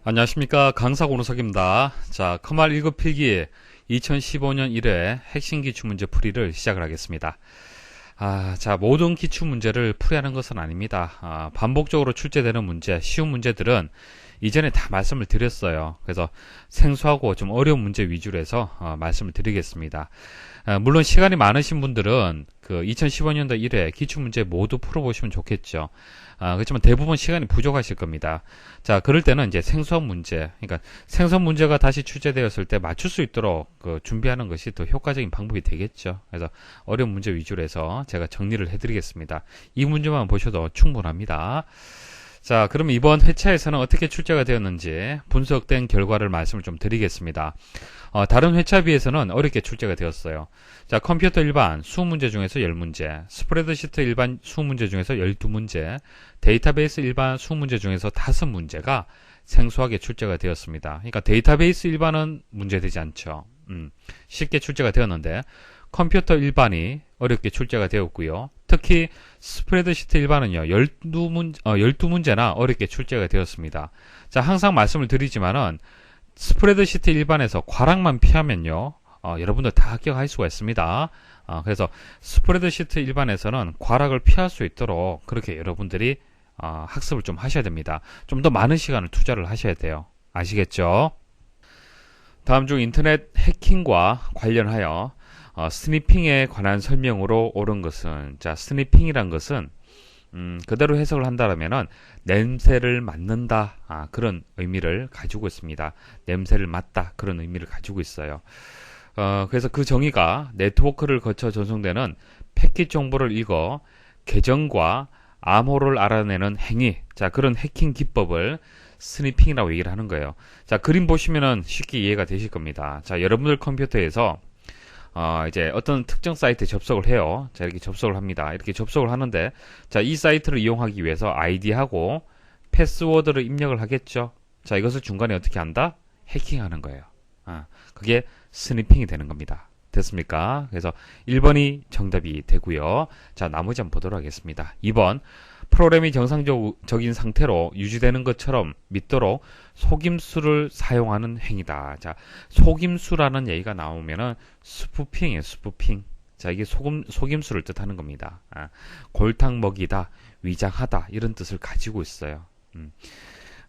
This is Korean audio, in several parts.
안녕하십니까, 강사 고노석입니다. 자, 커말 1급 필기 2015년 1회 핵심 기출문제 풀이를 시작을 하겠습니다. 자, 모든 기출문제를 풀이하는 것은 아닙니다. 반복적으로 출제되는 문제, 쉬운 문제들은 이전에 다 말씀을 드렸어요. 그래서 생소하고 좀 어려운 문제 위주로 해서 말씀을 드리겠습니다. 물론 시간이 많으신 분들은 그 2015년도 1회 기출문제 모두 풀어보시면 좋겠죠. 그렇지만 대부분 시간이 부족하실 겁니다. 자, 그럴 때는 이제 생소한 문제, 그러니까 생소한 문제가 다시 출제되었을 때 맞출 수 있도록 준비하는 것이 더 효과적인 방법이 되겠죠. 그래서 어려운 문제 위주로 해서 제가 정리를 해드리겠습니다. 이 문제만 보셔도 충분합니다. 자, 그럼 이번 회차에서는 어떻게 출제가 되었는지 분석된 결과를 말씀을 좀 드리겠습니다. 다른 회차에 비해서는 어렵게 출제가 되었어요. 자, 컴퓨터 일반 20문제 중에서 10문제, 스프레드시트 일반 20문제 중에서 12문제, 데이터베이스 일반 20문제 중에서 5문제가 생소하게 출제가 되었습니다. 그러니까 데이터베이스 일반은 문제되지 않죠. 쉽게 출제가 되었는데 컴퓨터 일반이 어렵게 출제가 되었고요. 특히 스프레드시트 일반은요, 12문제나 어렵게 출제가 되었습니다. 자, 항상 말씀을 드리지만은 스프레드시트 일반에서 과락만 피하면요, 여러분들 다 합격할 수가 있습니다. 그래서 스프레드시트 일반에서는 과락을 피할 수 있도록 그렇게 여러분들이 학습을 좀 하셔야 됩니다. 좀 더 많은 시간을 투자를 하셔야 돼요. 아시겠죠? 다음 중 인터넷 해킹과 관련하여 스니핑에 관한 설명으로 옳은 것은, 자, 스니핑이란 것은 그대로 해석을 한다면은 냄새를 맡는다, 그런 의미를 가지고 있습니다. 냄새를 맡다, 그런 의미를 가지고 있어요. 그래서 그 정의가 네트워크를 거쳐 전송되는 패킷 정보를 읽어 계정과 암호를 알아내는 행위, 자, 그런 해킹 기법을 스니핑이라고 얘기를 하는 거예요. 자, 그림 보시면은 쉽게 이해가 되실 겁니다. 자, 여러분들 컴퓨터에서 이제 어떤 특정 사이트에 접속을 해요. 자, 이렇게 접속을 합니다. 이렇게 접속을 하는데, 자, 이 사이트를 이용하기 위해서 아이디하고 패스워드를 입력을 하겠죠. 자, 이것을 중간에 어떻게 한다? 해킹하는 거예요. 그게 스니핑이 되는 겁니다. 됐습니까? 그래서 1번이 정답이 되고요. 자, 나머지 한번 보도록 하겠습니다. 2번, 프로그램이 정상적인 상태로 유지되는 것처럼 믿도록 속임수를 사용하는 행위다. 자, 속임수라는 얘기가 나오면은 스푸핑이에요, 스푸핑. 자, 이게 속임수를 뜻하는 겁니다. 골탕 먹이다, 위장하다, 이런 뜻을 가지고 있어요.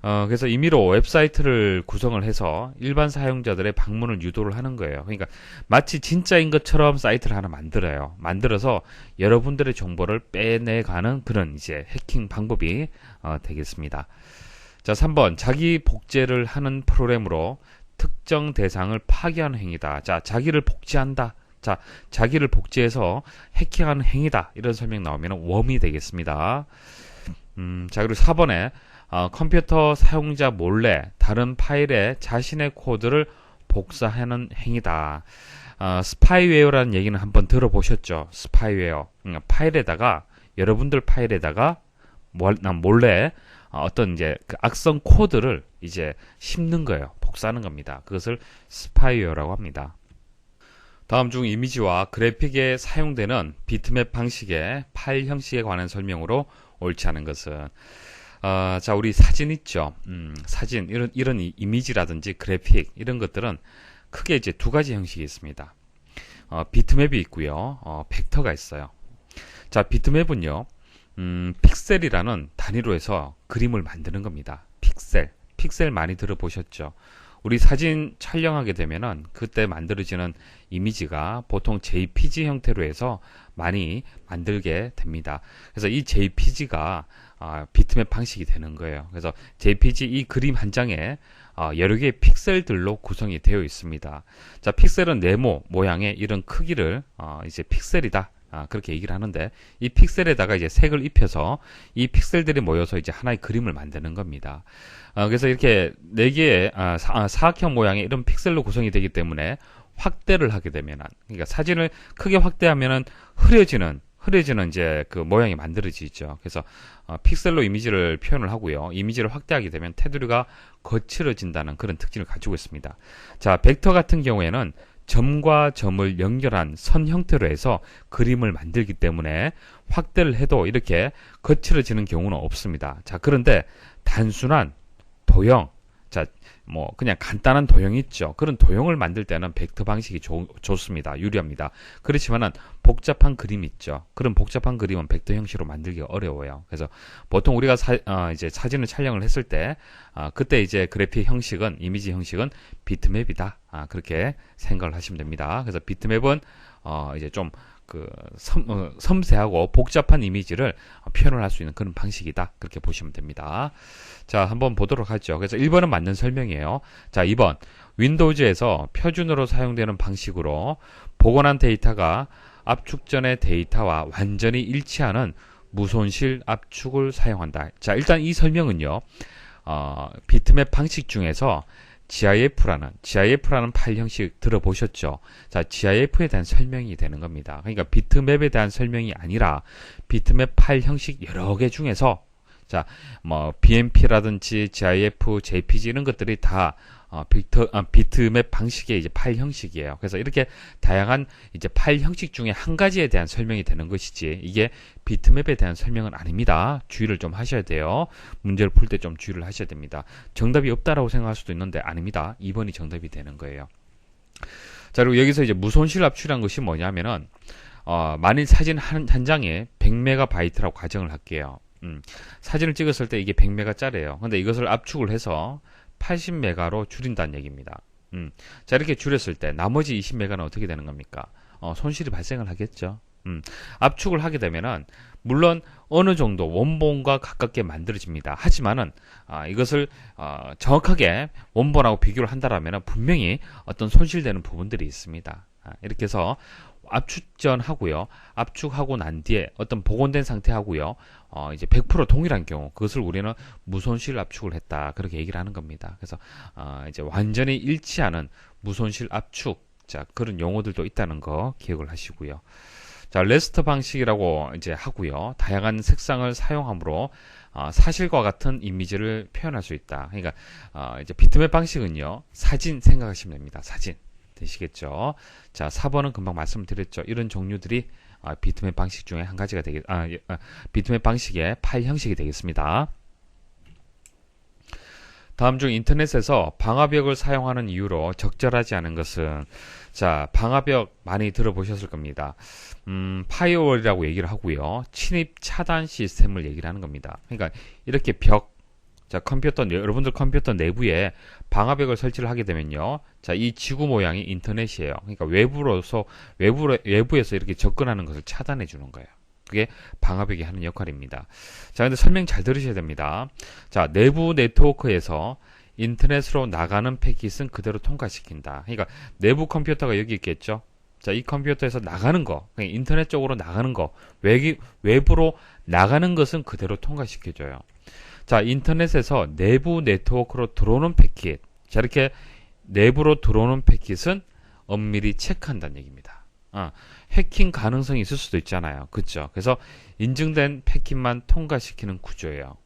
그래서 임의로 웹사이트를 구성을 해서 일반 사용자들의 방문을 유도를 하는 거예요. 그러니까 마치 진짜인 것처럼 사이트를 하나 만들어요. 만들어서 여러분들의 정보를 빼내가는 그런 이제 해킹 방법이 되겠습니다. 자, 3번, 자기 복제를 하는 프로그램으로 특정 대상을 파괴하는 행위다. 자, 자기를 복제한다. 자, 자기를 복제해서 해킹하는 행위다. 이런 설명 나오면 웜이 되겠습니다. 자, 그리고 4번에 컴퓨터 사용자 몰래 다른 파일에 자신의 코드를 복사하는 행위다. 스파이웨어라는 얘기는 한번 들어보셨죠? 스파이웨어. 파일에다가, 여러분들 파일에다가 몰래 어떤 이제 그 악성 코드를 이제 심는 거예요. 복사하는 겁니다. 그것을 스파이웨어라고 합니다. 다음 중 이미지와 그래픽에 사용되는 비트맵 방식의 파일 형식에 관한 설명으로 옳지 않은 것은, 자, 우리 사진 있죠. 사진, 이런 이미지라든지 그래픽, 이런 것들은 크게 이제 두 가지 형식이 있습니다. 비트맵이 있고요. 벡터가 있어요. 자, 비트맵은요, 픽셀이라는 단위로 해서 그림을 만드는 겁니다. 픽셀 많이 들어보셨죠? 우리 사진 촬영하게 되면은 그때 만들어지는 이미지가 보통 JPG 형태로 해서 많이 만들게 됩니다. 그래서 이 JPG가 비트맵 방식이 되는 거예요. 그래서 JPG 이 그림 한 장에 여러 개의 픽셀들로 구성이 되어 있습니다. 자, 픽셀은 네모 모양의 이런 크기를 이제 픽셀이다, 그렇게 얘기를 하는데, 이 픽셀에다가 이제 색을 입혀서 이 픽셀들이 모여서 이제 하나의 그림을 만드는 겁니다. 그래서 이렇게 네 개의 사각형 모양의 이런 픽셀로 구성이 되기 때문에 확대를 하게 되면, 그러니까 사진을 크게 확대하면은 흐려지는 이제 그 모양이 만들어지죠. 그래서 픽셀로 이미지를 표현을 하고요. 이미지를 확대하게 되면 테두리가 거칠어진다는 그런 특징을 가지고 있습니다. 자, 벡터 같은 경우에는 점과 점을 연결한 선 형태로 해서 그림을 만들기 때문에 확대를 해도 이렇게 거칠어지는 경우는 없습니다. 자, 그런데 단순한 도형, 자, 뭐 그냥 간단한 도형 있죠. 그런 도형을 만들 때는 벡터 방식이 좋습니다. 유리합니다. 그렇지만은 복잡한 그림 있죠. 그런 복잡한 그림은 벡터 형식으로 만들기가 어려워요. 그래서 보통 우리가 이제 사진을 촬영을 했을 때 그때 이제 그래픽 형식은 이미지 형식은 비트맵이다. 그렇게 생각을 하시면 됩니다. 그래서 비트맵은 이제 좀 섬세하고 복잡한 이미지를 표현을 할 수 있는 그런 방식이다. 그렇게 보시면 됩니다. 자, 한번 보도록 하죠. 그래서 1번은 맞는 설명이에요. 자, 2번. 윈도우즈에서 표준으로 사용되는 방식으로 복원한 데이터가 압축 전의 데이터와 완전히 일치하는 무손실 압축을 사용한다. 자, 일단 이 설명은요, 비트맵 방식 중에서 GIF라는 파일 형식 들어보셨죠? 자, GIF에 대한 설명이 되는 겁니다. 그러니까 비트맵에 대한 설명이 아니라 비트맵 파일 형식 여러 개 중에서 자, 뭐 BMP라든지 GIF, JPG 이런 것들이 다 비트맵 방식의 이제 파일 형식이에요. 그래서 이렇게 다양한 이제 파일 형식 중에 한 가지에 대한 설명이 되는 것이지 이게 비트맵에 대한 설명은 아닙니다. 주의를 좀 하셔야 돼요. 문제를 풀 때 좀 주의를 하셔야 됩니다. 정답이 없다라고 생각할 수도 있는데 아닙니다. 2번이 정답이 되는 거예요. 자, 그리고 여기서 이제 무손실 압축이라는 것이 뭐냐면은 만일 사진 한 장에 100MB라고 가정을 할게요. 사진을 찍었을 때 이게 100MB짜리예요. 근데 이것을 압축을 해서 80메가로 줄인다는 얘기입니다. 자, 이렇게 줄였을 때 나머지 20메가는 어떻게 되는 겁니까? 손실이 발생을 하겠죠. 압축을 하게 되면은 물론 어느 정도 원본과 가깝게 만들어집니다. 하지만은 이것을 정확하게 원본하고 비교를 한다라면 분명히 어떤 손실되는 부분들이 있습니다. 이렇게 해서 압축 전 하고요. 압축하고 난 뒤에 어떤 복원된 상태 하고요. 이제 100% 동일한 경우 그것을 우리는 무손실 압축을 했다. 그렇게 얘기를 하는 겁니다. 그래서 이제 완전히 일치하는 무손실 압축 자, 그런 용어들도 있다는 거 기억을 하시고요. 자, 레스터 방식이라고 이제 하고요. 다양한 색상을 사용함으로 사실과 같은 이미지를 표현할 수 있다. 그러니까 이제 비트맵 방식은요. 사진 생각하시면 됩니다. 사진. 되시겠죠? 자, 4번은 금방 말씀드렸죠. 이런 종류들이 비트맵 방식 중에 한 가지가 비트맵 방식의 파일 형식이 되겠습니다. 다음 중 인터넷에서 방화벽을 사용하는 이유로 적절하지 않은 것은 자, 방화벽 많이 들어보셨을 겁니다. 파이어월이라고 얘기를 하고요. 침입 차단 시스템을 얘기를 하는 겁니다. 그러니까 이렇게 자, 여러분들 컴퓨터 내부에 방화벽을 설치를 하게 되면요. 자, 이 지구 모양이 인터넷이에요. 그러니까 외부에서 이렇게 접근하는 것을 차단해 주는 거예요. 그게 방화벽이 하는 역할입니다. 자, 근데 설명 잘 들으셔야 됩니다. 자, 내부 네트워크에서 인터넷으로 나가는 패킷은 그대로 통과시킨다. 그러니까 내부 컴퓨터가 여기 있겠죠. 자, 이 컴퓨터에서 나가는 거, 그러니까 인터넷 쪽으로 나가는 거, 외부로 나가는 것은 그대로 통과시켜줘요. 자, 인터넷에서 내부 네트워크로 들어오는 패킷. 자, 이렇게 내부로 들어오는 패킷은 엄밀히 체크한다는 얘기입니다. 해킹 가능성이 있을 수도 있잖아요. 그렇죠? 그래서 인증된 패킷만 통과시키는 구조예요.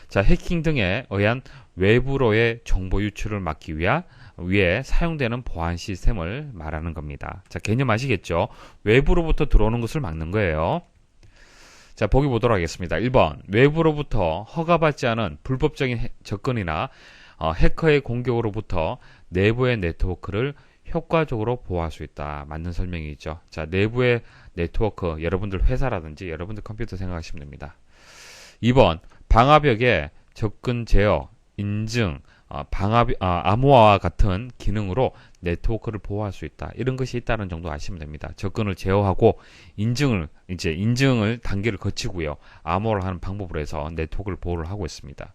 자, 해킹 등에 의한 외부로의 정보 유출을 막기 위해 사용되는 보안 시스템을 말하는 겁니다. 자, 개념 아시겠죠? 외부로부터 들어오는 것을 막는 거예요. 자, 보기 보도록 하겠습니다. 1번, 외부로부터 허가받지 않은 불법적인 접근이나 해커의 공격으로부터 내부의 네트워크를 효과적으로 보호할 수 있다. 맞는 설명이죠. 자, 내부의 네트워크, 여러분들 회사라든지 여러분들 컴퓨터 생각하시면 됩니다. 2번, 방화벽의 접근 제어, 인증, 암호화와 같은 기능으로 네트워크를 보호할 수 있다. 이런 것이 있다는 정도 아시면 됩니다. 접근을 제어하고 인증을 단계를 거치고요. 암호화를 하는 방법으로 해서 네트워크를 보호를 하고 있습니다.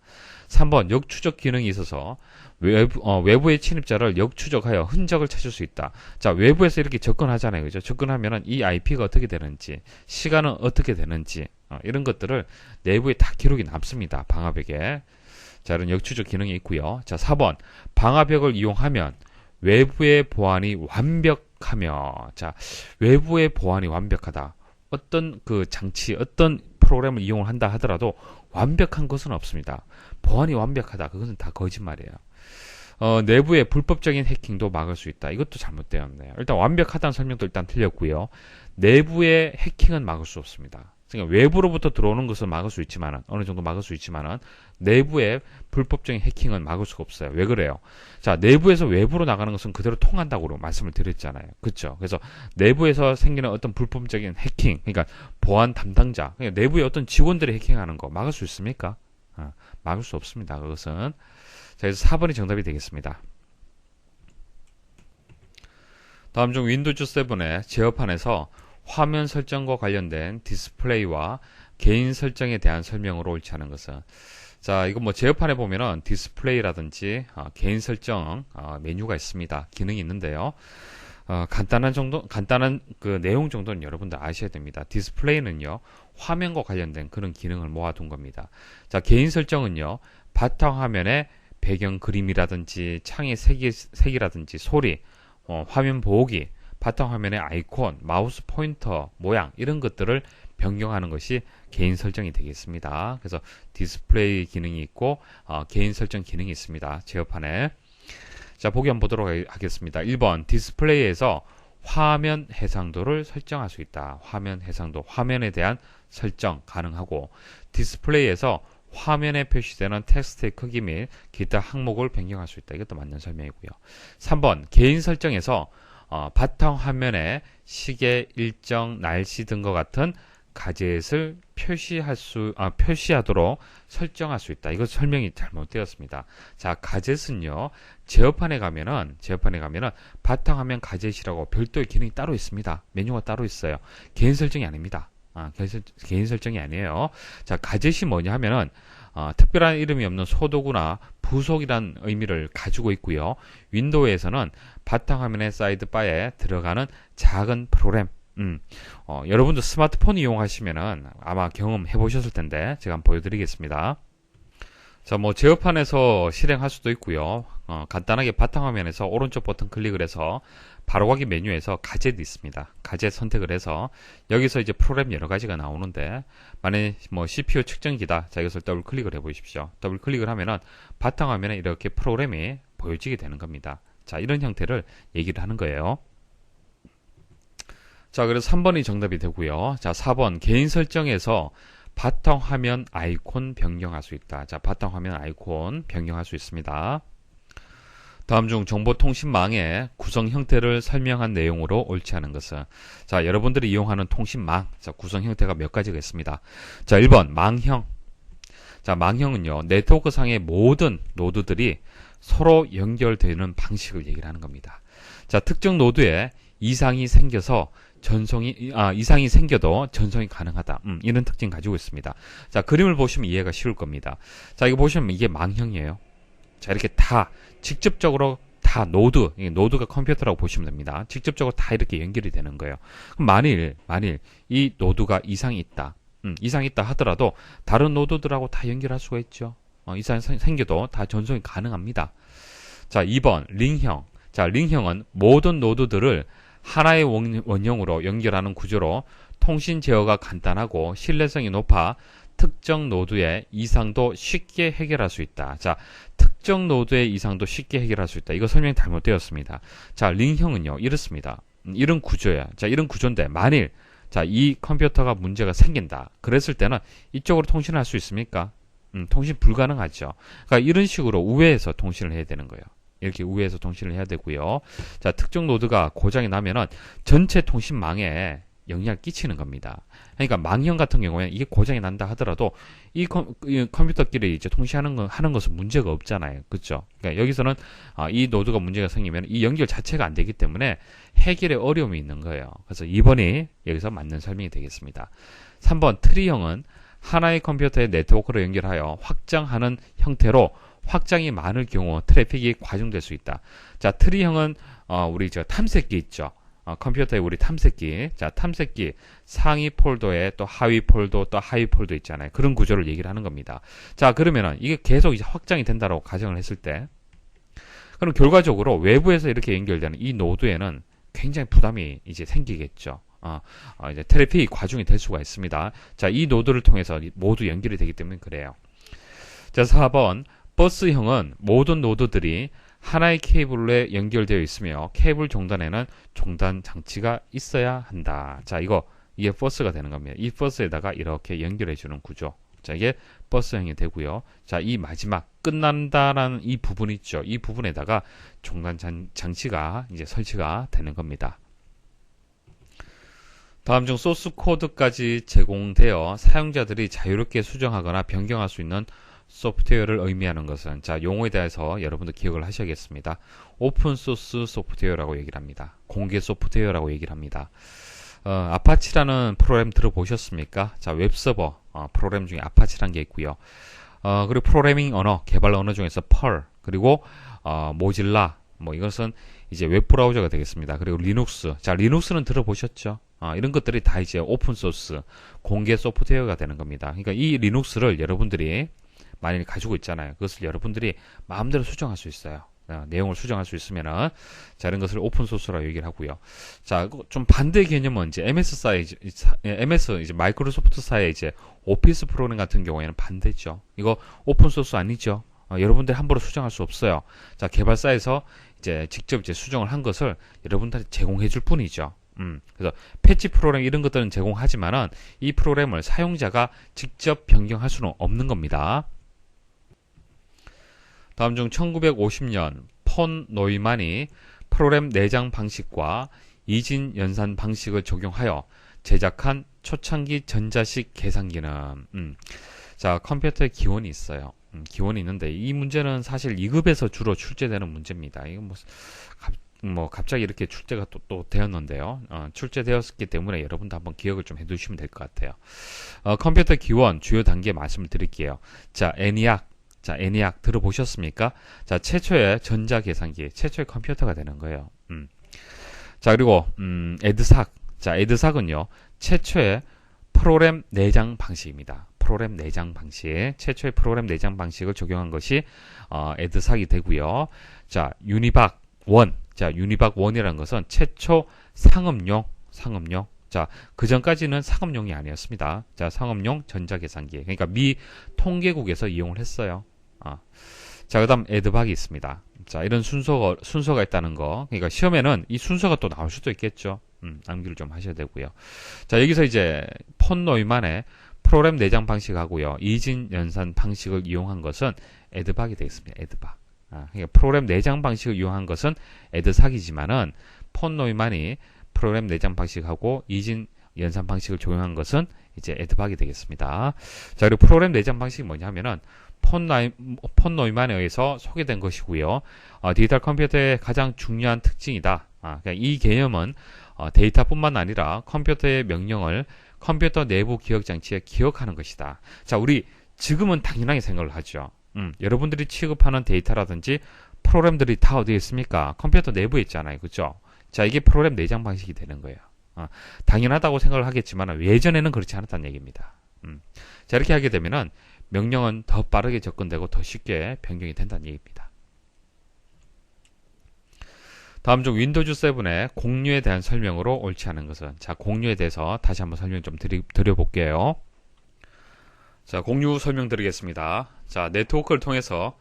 3번 역추적 기능이 있어서 외부의 침입자를 역추적하여 흔적을 찾을 수 있다. 자, 외부에서 이렇게 접근하잖아요. 그죠? 접근하면은 이 IP가 어떻게 되는지, 시간은 어떻게 되는지, 이런 것들을 내부에 다 기록이 남습니다. 방화벽에. 자, 이런 역추적 기능이 있고요. 자, 4번. 방화벽을 이용하면 외부의 보안이 완벽하며, 자, 외부의 보안이 완벽하다. 어떤 그 장치, 어떤 프로그램을 이용을 한다 하더라도 완벽한 것은 없습니다. 보안이 완벽하다. 그것은 다 거짓말이에요. 내부의 불법적인 해킹도 막을 수 있다. 이것도 잘못되었네요. 일단 완벽하다는 설명도 일단 틀렸고요. 내부의 해킹은 막을 수 없습니다. 그러니까 외부로부터 들어오는 것을 막을 수 있지만은, 어느 정도 막을 수 있지만은, 내부의 불법적인 해킹은 막을 수가 없어요. 왜 그래요? 자, 내부에서 외부로 나가는 것은 그대로 통한다고 말씀을 드렸잖아요. 그쵸? 그래서 내부에서 생기는 어떤 불법적인 해킹, 그러니까 보안 담당자, 그러니까 내부의 어떤 직원들이 해킹하는 거 막을 수 있습니까? 막을 수 없습니다. 그것은. 자, 그래서 4번이 정답이 되겠습니다. 다음 중 윈도우즈 7의 제어판에서 화면 설정과 관련된 디스플레이와 개인 설정에 대한 설명으로 옳지 않은 것은, 자, 이거 뭐 제어판에 보면은 디스플레이라든지 개인 설정 메뉴가 있습니다. 기능이 있는데요. 간단한 그 내용 정도는 여러분들 아셔야 됩니다. 디스플레이는요, 화면과 관련된 그런 기능을 모아둔 겁니다. 자, 개인 설정은요, 바탕화면에 배경 그림이라든지 창의 색이라든지 소리, 화면 보호기, 바탕화면의 아이콘, 마우스 포인터 모양 이런 것들을 변경하는 것이 개인 설정이 되겠습니다. 그래서 디스플레이 기능이 있고 개인 설정 기능이 있습니다. 제어판에. 자, 보기 한번 보도록 하겠습니다. 1번 디스플레이에서 화면 해상도를 설정할 수 있다. 화면 해상도, 화면에 대한 설정 가능하고, 디스플레이에서 화면에 표시되는 텍스트의 크기 및 기타 항목을 변경할 수 있다. 이것도 맞는 설명이고요. 3번 개인 설정에서 바탕화면에 시계, 일정, 날씨 등과 같은 가젯을 표시하도록 설정할 수 있다. 이거 설명이 잘못되었습니다. 자, 가젯은요, 제어판에 가면은 바탕화면 가젯이라고 별도의 기능이 따로 있습니다. 메뉴가 따로 있어요. 개인 설정이 아닙니다. 개인 설정이 아니에요. 자, 가젯이 뭐냐 하면은 특별한 이름이 없는 소도구나 부속이란 의미를 가지고 있고요. 윈도우에서는 바탕화면의 사이드바에 들어가는 작은 프로그램. 여러분도 스마트폰 이용하시면은 아마 경험해 보셨을 텐데 제가 한번 보여드리겠습니다. 자, 뭐 제어판에서 실행할 수도 있고요. 간단하게 바탕화면에서 오른쪽 버튼 클릭을 해서 바로가기 메뉴에서 가젯이 있습니다. 가젯 선택을 해서 여기서 이제 프로그램 여러 가지가 나오는데, 만약에 뭐 CPU 측정기다. 자, 이것을 더블 클릭을 해 보십시오. 더블 클릭을 하면은 바탕화면에 이렇게 프로그램이 보여지게 되는 겁니다. 자, 이런 형태를 얘기를 하는 거예요. 자, 그래서 3번이 정답이 되고요. 자, 4번 개인 설정에서 바탕화면 아이콘 변경할 수 있다. 자, 바탕화면 아이콘 변경할 수 있습니다. 다음 중 정보통신망의 구성 형태를 설명한 내용으로 옳지 않은 것은, 자, 여러분들이 이용하는 통신망, 자, 구성 형태가 몇 가지가 있습니다. 자, 1번 망형. 자, 망형은요, 네트워크상의 모든 노드들이 서로 연결되는 방식을 얘기를 하는 겁니다. 자, 특정 노드에 이상이 생겨도 전송이 가능하다. 이런 특징 가지고 있습니다. 자, 그림을 보시면 이해가 쉬울 겁니다. 자, 이거 보시면 이게 망형이에요. 자, 이렇게 다 직접적으로 다 노드가 컴퓨터라고 보시면 됩니다. 직접적으로 다 이렇게 연결이 되는 거예요. 그럼 만일 이 노드가 이상이 있다. 이상이 있다 하더라도 다른 노드들하고 다 연결할 수가 있죠. 이상이 생겨도 다 전송이 가능합니다. 자, 2번 링형. 자, 링형은 모든 노드들을 하나의 원형으로 연결하는 구조로 통신 제어가 간단하고 신뢰성이 높아 특정 노드의 이상도 쉽게 해결할 수 있다. 자, 특정 노드의 이상도 쉽게 해결할 수 있다. 이거 설명이 잘못되었습니다. 자, 링형은요, 이렇습니다. 이런 구조야. 자, 이런 구조인데, 만일, 자, 이 컴퓨터가 문제가 생긴다. 그랬을 때는 이쪽으로 통신을 할 수 있습니까? 통신 불가능하죠. 그러니까 이런 식으로 우회해서 통신을 해야 되는 거예요. 이렇게 우회해서 통신을 해야 되고요. 자, 특정 노드가 고장이 나면은 전체 통신망에 영향을 끼치는 겁니다. 그러니까 망형 같은 경우에는 이게 고장이 난다 하더라도 이 컴퓨터끼리 이제 통신하는 것은 문제가 없잖아요. 그렇죠? 그러니까 여기서는 이 노드가 문제가 생기면 이 연결 자체가 안 되기 때문에 해결에 어려움이 있는 거예요. 그래서 2번이 여기서 맞는 설명이 되겠습니다. 3번 트리형은 하나의 컴퓨터의 네트워크로 연결하여 확장하는 형태로 확장이 많을 경우 트래픽이 과중될 수 있다. 자, 트리형은 우리 저 탐색기 있죠. 컴퓨터에 우리 탐색기, 자, 탐색기 상위 폴더에 또 하위 폴더 또 하위 폴더 있잖아요. 그런 구조를 얘기를 하는 겁니다. 자, 그러면은 이게 계속 이제 확장이 된다라고 가정을 했을 때, 그럼 결과적으로 외부에서 이렇게 연결되는 이 노드에는 굉장히 부담이 이제 생기겠죠. 이제 트래픽이 과중이 될 수가 있습니다. 자, 이 노드를 통해서 모두 연결이 되기 때문에 그래요. 자, 4번 버스형은 모든 노드들이 하나의 케이블에 연결되어 있으며 케이블 종단에는 종단 장치가 있어야 한다. 자, 이거 이게 버스가 되는 겁니다. 이 버스에다가 이렇게 연결해 주는 구조. 자, 이게 버스형이 되고요. 자, 이 마지막 끝난다라는 이 부분 있죠. 이 부분에다가 중간 장치가 이제 설치가 되는 겁니다. 다음 중 소스 코드까지 제공되어 사용자들이 자유롭게 수정하거나 변경할 수 있는 소프트웨어를 의미하는 것은, 자, 용어에 대해서 여러분들 기억을 하셔야겠습니다. 오픈 소스 소프트웨어라고 얘기를 합니다. 공개 소프트웨어라고 얘기를 합니다. 아파치라는 프로그램 들어보셨습니까? 자, 웹서버 프로그램 중에 아파치라는 게 있고요. 그리고 프로그래밍 언어, 개발 언어 중에서 펄, 그리고 모질라, 뭐 이것은 이제 웹브라우저가 되겠습니다. 그리고 리눅스, 자, 리눅스는 들어보셨죠? 이런 것들이 다 이제 오픈 소스, 공개 소프트웨어가 되는 겁니다. 그러니까 이 리눅스를 여러분들이 만약에 가지고 있잖아요. 그것을 여러분들이 마음대로 수정할 수 있어요. 내용을 수정할 수 있으면은, 자, 이런 것을 오픈 소스라고 얘기를 하고요. 자, 좀 반대 개념은 이제 MS 이제 마이크로소프트사의 이제 오피스 프로그램 같은 경우에는 반대죠. 이거 오픈 소스 아니죠. 여러분들이 함부로 수정할 수 없어요. 자, 개발사에서 이제 직접 이제 수정을 한 것을 여러분들이 제공해 줄 뿐이죠. 그래서 패치 프로그램 이런 것들은 제공하지만은 이 프로그램을 사용자가 직접 변경할 수는 없는 겁니다. 다음 중 1950년 폰 노이만이 프로그램 내장 방식과 이진 연산 방식을 적용하여 제작한 초창기 전자식 계산기는, 자, 컴퓨터에 기원이 있어요. 기원이 있는데 이 문제는 사실 2급에서 주로 출제되는 문제입니다. 이거 갑자기 이렇게 출제가 또 되었는데요. 출제되었기 때문에 여러분도 한번 기억을 좀 해두시면 될 것 같아요. 컴퓨터 기원 주요 단계 말씀을 드릴게요. 자, ENIAC 들어보셨습니까? 자, 최초의 전자계산기, 최초의 컴퓨터가 되는 거예요. 자, 그리고 에드삭. 자, 에드삭은요, 최초의 프로그램 내장 방식입니다. 프로그램 내장 방식, 최초의 프로그램 내장 방식을 적용한 것이 에드삭이 되고요. 자, 유니박 1. 자, 유니박 1이라는 것은 최초 상업용. 자, 그 전까지는 상업용이 아니었습니다. 자, 상업용 전자계산기. 그러니까 미 통계국에서 이용을 했어요. 자, 그 다음 에드박이 있습니다. 자, 이런 순서가 있다는 거. 그러니까 시험에는 이 순서가 또 나올 수도 있겠죠. 암기를 좀 하셔야 되고요. 자, 여기서 이제 폰 노이만의 프로그램 내장 방식하고요, 이진 연산 방식을 이용한 것은 에드박이 되겠습니다. 에드박. 그러니까 프로그램 내장 방식을 이용한 것은 에드삭이지만은 폰 노이만이 프로그램 내장 방식하고 이진 연산 방식을 적용한 것은 이제 에드박이 되겠습니다. 자, 그리고 프로그램 내장 방식이 뭐냐면은 폰 노이만에 의해서 소개된 것이고요. 디지털 컴퓨터의 가장 중요한 특징이다. 그러니까 이 개념은 데이터뿐만 아니라 컴퓨터의 명령을 컴퓨터 내부 기억 장치에 기억하는 것이다. 자, 우리 지금은 당연하게 생각을 하죠. 여러분들이 취급하는 데이터라든지 프로그램들이 다 어디에 있습니까? 컴퓨터 내부에 있잖아요. 그죠? 자, 이게 프로그램 내장 방식이 되는 거예요. 당연하다고 생각을 하겠지만 예전에는 그렇지 않았다는 얘기입니다. 자, 이렇게 하게 되면은 명령은 더 빠르게 접근되고 더 쉽게 변경이 된다는 얘기입니다. 다음 중 윈도우즈 7의 공유에 대한 설명으로 옳지 않은 것은, 자, 공유에 대해서 다시 한번 설명 좀 드려볼게요. 자, 공유 설명드리겠습니다. 자, 네트워크를 통해서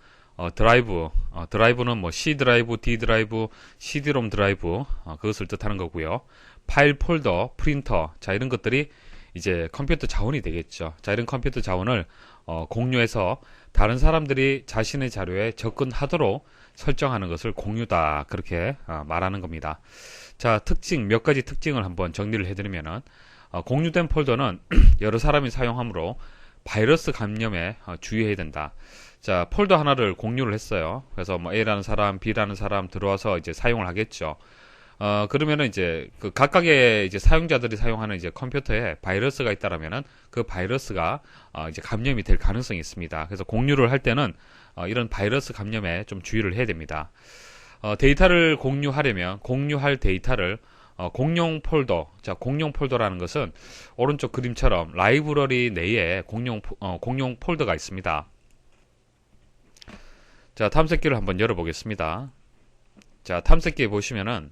드라이브는 뭐 C 드라이브, D 드라이브, CD-ROM 드라이브, 그것을 뜻하는 거고요. 파일 폴더, 프린터, 자, 이런 것들이 이제 컴퓨터 자원이 되겠죠. 자, 이런 컴퓨터 자원을 공유해서 다른 사람들이 자신의 자료에 접근하도록 설정하는 것을 공유다, 그렇게 말하는 겁니다. 자, 몇 가지 특징을 한번 정리를 해드리면은, 공유된 폴더는 여러 사람이 사용하므로 바이러스 감염에 주의해야 된다. 자, 폴더 하나를 공유를 했어요. 그래서 뭐 A라는 사람, B라는 사람 들어와서 이제 사용을 하겠죠. 그러면은 이제 그 각각의 이제 사용자들이 사용하는 이제 컴퓨터에 바이러스가 있다라면은 그 바이러스가 이제 감염이 될 가능성이 있습니다. 그래서 공유를 할 때는 이런 바이러스 감염에 좀 주의를 해야 됩니다. 데이터를 공유하려면 공유할 데이터를 공용 폴더, 자, 공용 폴더라는 것은 오른쪽 그림처럼 라이브러리 내에 공용 폴더가 있습니다. 자, 탐색기를 한번 열어보겠습니다. 자, 탐색기에 보시면은,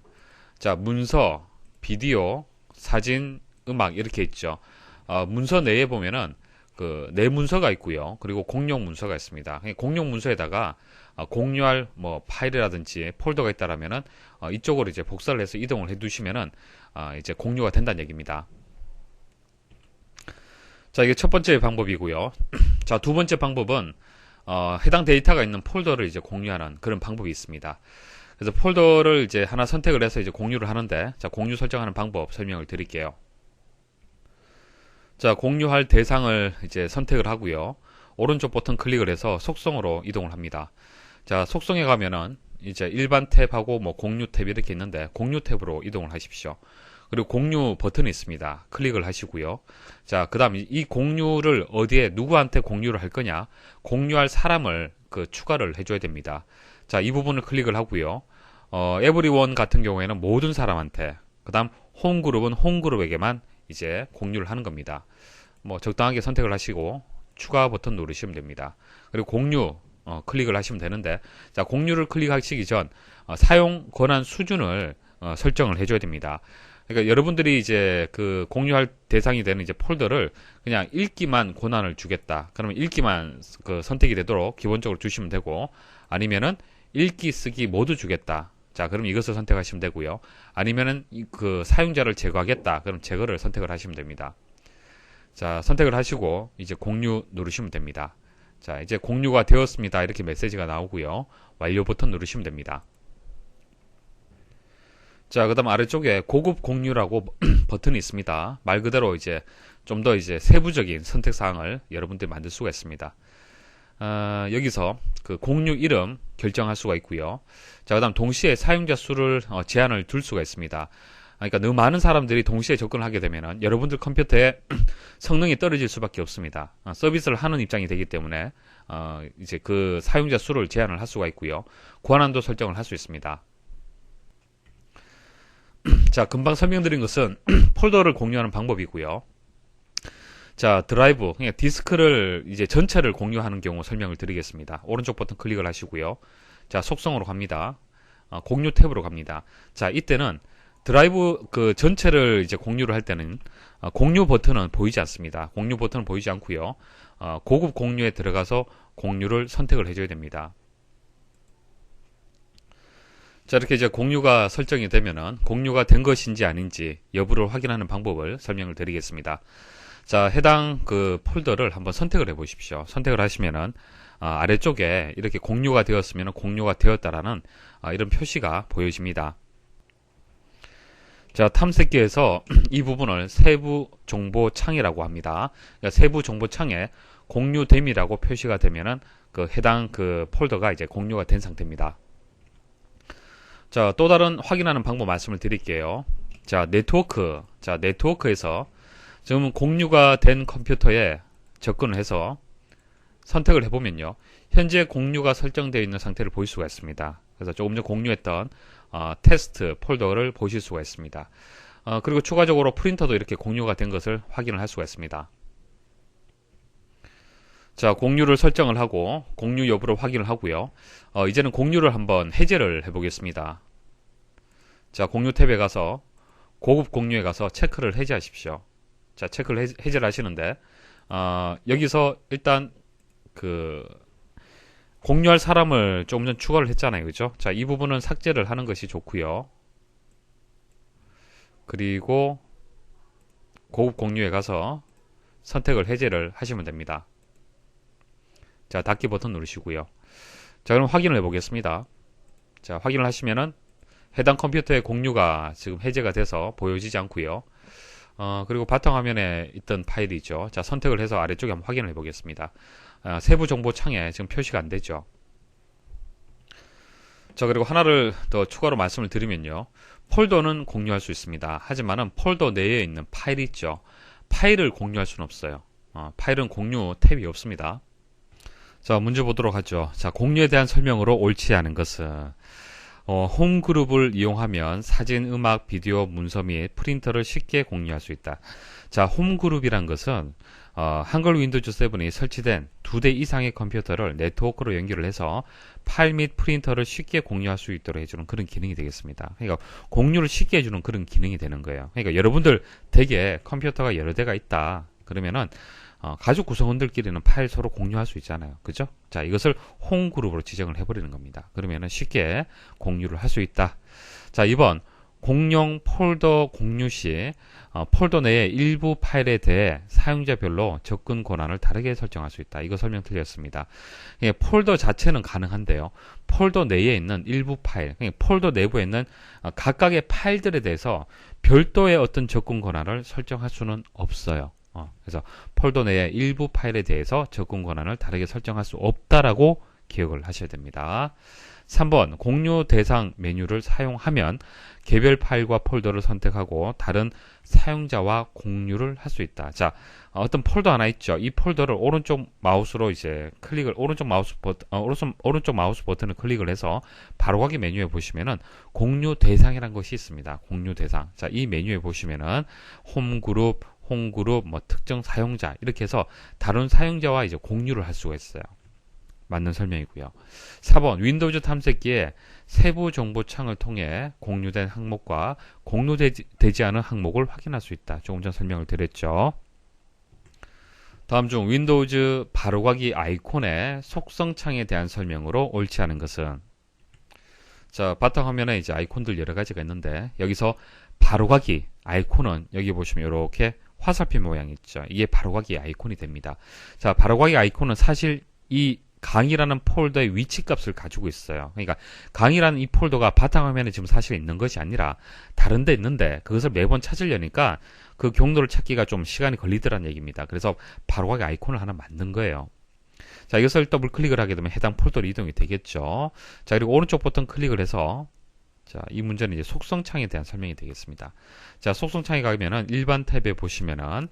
자, 문서, 비디오, 사진, 음악 이렇게 있죠. 문서 내에 보면은 그 내 문서가 있고요. 그리고 공용 문서가 있습니다. 공용 문서에다가 공유할 뭐 파일이라든지 폴더가 있다라면은 이쪽으로 이제 복사를 해서 이동을 해두시면은 이제 공유가 된다는 얘기입니다. 자, 이게 첫 번째 방법이고요. 자, 두 번째 방법은 해당 데이터가 있는 폴더를 이제 공유하는 그런 방법이 있습니다. 그래서 폴더를 이제 하나 선택을 해서 이제 공유를 하는데, 자, 공유 설정하는 방법 설명을 드릴게요. 자, 공유할 대상을 이제 선택을 하고요. 오른쪽 버튼 클릭을 해서 속성으로 이동을 합니다. 자, 속성에 가면은 이제 일반 탭하고 뭐 공유 탭 이렇게 있는데, 공유 탭으로 이동을 하십시오. 그리고 공유 버튼이 있습니다. 클릭을 하시고요. 자, 그 다음 이 공유를 어디에 누구한테 공유를 할 거냐, 공유할 사람을 추가를 해줘야 됩니다. 자, 이 부분을 클릭을 하고요. 에브리원 같은 경우에는 모든 사람한테, 그 다음 홈그룹은 홈그룹에게만 이제 공유를 하는 겁니다. 뭐 적당하게 선택을 하시고 추가 버튼 누르시면 됩니다. 그리고 공유 클릭을 하시면 되는데, 자, 공유를 클릭하시기 전 사용 권한 수준을 설정을 해줘야 됩니다. 그러니까 여러분들이 이제 공유할 대상이 되는 이제 폴더를 그냥 읽기만 권한을 주겠다. 그러면 읽기만 선택이 되도록 기본적으로 주시면 되고, 아니면은 읽기 쓰기 모두 주겠다. 자, 그럼 이것을 선택하시면 되고요. 아니면은 사용자를 제거하겠다. 그럼 제거를 선택을 하시면 됩니다. 자, 선택을 하시고 이제 공유 누르시면 됩니다. 자, 이제 공유가 되었습니다. 이렇게 메시지가 나오고요. 완료 버튼 누르시면 됩니다. 자, 그 다음 아래쪽에 고급 공유라고 버튼이 있습니다. 말 그대로 이제 좀 더 이제 세부적인 선택 사항을 여러분들이 만들 수가 있습니다. 여기서 공유 이름 결정할 수가 있고요. 자, 그 다음 동시에 사용자 수를 제한을 둘 수가 있습니다. 그러니까 너무 많은 사람들이 동시에 접근을 하게 되면은 여러분들 컴퓨터에 성능이 떨어질 수밖에 없습니다. 서비스를 하는 입장이 되기 때문에 이제 사용자 수를 제한을 할 수가 있고요. 권한도 설정을 할 수 있습니다. 자, 금방 설명드린 것은 폴더를 공유하는 방법이고요. 자, 드라이브, 그러니까 디스크를 이제 전체를 공유하는 경우 설명을 드리겠습니다. 오른쪽 버튼 클릭을 하시고요. 자, 속성으로 갑니다. 공유 탭으로 갑니다. 자, 이때는 드라이브 전체를 이제 공유를 할 때는 공유 버튼은 보이지 않습니다. 공유 버튼은 보이지 않고요. 고급 공유에 들어가서 공유를 선택을 해줘야 됩니다. 자, 이렇게 이제 공유가 설정이 되면은 공유가 된 것인지 아닌지 여부를 확인하는 방법을 설명을 드리겠습니다. 자, 해당 폴더를 한번 선택을 해 보십시오. 선택을 하시면은 아래쪽에 이렇게 공유가 되었으면 공유가 되었다라는 이런 표시가 보여집니다. 자, 탐색기에서 이 부분을 세부 정보 창이라고 합니다. 그러니까 세부 정보 창에 공유됨이라고 표시가 되면은 해당 폴더가 이제 공유가 된 상태입니다. 자, 또 다른 확인하는 방법 말씀을 드릴게요. 자, 네트워크. 자, 네트워크에서 지금 공유가 된 컴퓨터에 접근을 해서 선택을 해보면요. 현재 공유가 설정되어 있는 상태를 볼 수가 있습니다. 그래서 조금 전 공유했던 테스트 폴더를 보실 수가 있습니다. 그리고 추가적으로 프린터도 이렇게 공유가 된 것을 확인을 할 수가 있습니다. 자, 공유를 설정을 하고 공유 여부를 확인을 하고요. 이제는 공유를 한번 해제를 해보겠습니다. 자, 공유 탭에 가서 고급 공유에 가서 체크를 해제하십시오. 자, 체크를 해제를 하시는데 여기서 일단 공유할 사람을 조금 전 추가를 했잖아요. 그죠? 자, 이 부분은 삭제를 하는 것이 좋고요. 그리고 고급 공유에 가서 선택을 해제를 하시면 됩니다. 자, 닫기 버튼 누르시고요. 자, 그럼 확인을 해보겠습니다. 자, 확인을 하시면은 해당 컴퓨터의 공유가 지금 해제가 돼서 보여지지 않고요. 그리고 바탕화면에 있던 파일이죠. 자, 선택을 해서 아래쪽에 한번 확인을 해보겠습니다. 세부 정보 창에 지금 표시가 안 되죠. 자, 그리고 하나를 더 추가로 말씀을 드리면요. 폴더는 공유할 수 있습니다. 하지만은 폴더 내에 있는 파일이 있죠. 파일을 공유할 수는 없어요. 파일은 공유 탭이 없습니다. 자, 문제 보도록 하죠. 자, 공유에 대한 설명으로 옳지 않은 것은 홈그룹을 이용하면 사진, 음악, 비디오, 문서 및 프린터를 쉽게 공유할 수 있다. 자, 홈그룹이란 것은 한글 윈도우즈 7이 설치된 2대 이상의 컴퓨터를 네트워크로 연결을 해서 파일 및 프린터를 쉽게 공유할 수 있도록 해주는 그런 기능이 되겠습니다. 그러니까 공유를 쉽게 해주는 그런 기능이 되는 거예요. 그러니까 여러분들 댁에 컴퓨터가 여러 대가 있다. 그러면은 가족 구성원들끼리는 파일 서로 공유할 수 있잖아요. 그죠? 자, 이것을 홈그룹으로 지정을 해버리는 겁니다. 그러면은 쉽게 공유를 할 수 있다. 자, 2번 공용 폴더 공유 시 폴더 내의 일부 파일에 대해 사용자별로 접근 권한을 다르게 설정할 수 있다. 이거 설명 드렸습니다. 예, 폴더 자체는 가능한데요. 폴더 내에 있는 일부 파일, 폴더 내부에 있는 각각의 파일들에 대해서 별도의 어떤 접근 권한을 설정할 수는 없어요. 그래서 폴더 내의 일부 파일에 대해서 접근 권한을 다르게 설정할 수 없다라고 기억을 하셔야 됩니다. 3번 공유 대상 메뉴를 사용하면 개별 파일과 폴더를 선택하고 다른 사용자와 공유를 할 수 있다. 자, 어떤 폴더 하나 있죠. 이 폴더를 오른쪽 마우스로 이제 클릭을 오른쪽 마우스 버튼을 클릭을 해서 바로가기 메뉴에 보시면은 공유 대상이라는 것이 있습니다. 공유 대상. 자, 이 메뉴에 보시면은 홈그룹, 뭐 특정 사용자 이렇게 해서 다른 사용자와 이제 공유를 할 수가 있어요. 맞는 설명이고요. 4번 윈도우즈 탐색기에 세부 정보 창을 통해 공유된 항목과 공유되지 않은 항목을 확인할 수 있다. 조금 전 설명을 드렸죠. 다음 중 윈도우즈 바로가기 아이콘의 속성 창에 대한 설명으로 옳지 않은 것은, 자, 바탕화면에 이제 아이콘들 여러 가지가 있는데 여기서 바로가기 아이콘은 여기 보시면 이렇게 화살표 모양이 있죠. 이게 바로가기 아이콘이 됩니다. 자, 바로가기 아이콘은 사실 이 강의라는 폴더의 위치 값을 가지고 있어요. 그러니까 강의라는 이 폴더가 바탕화면에 지금 사실 있는 것이 아니라 다른 데 있는데 그것을 매번 찾으려니까 그 경로를 찾기가 좀 시간이 걸리더란 얘기입니다. 그래서 바로가기 아이콘을 하나 만든 거예요. 자, 이것을 더블 클릭을 하게 되면 해당 폴더로 이동이 되겠죠. 자, 그리고 오른쪽 버튼 클릭을 해서, 자, 이 문제는 이제 속성 창에 대한 설명이 되겠습니다. 자, 속성 창에 가면은 일반 탭에 보시면은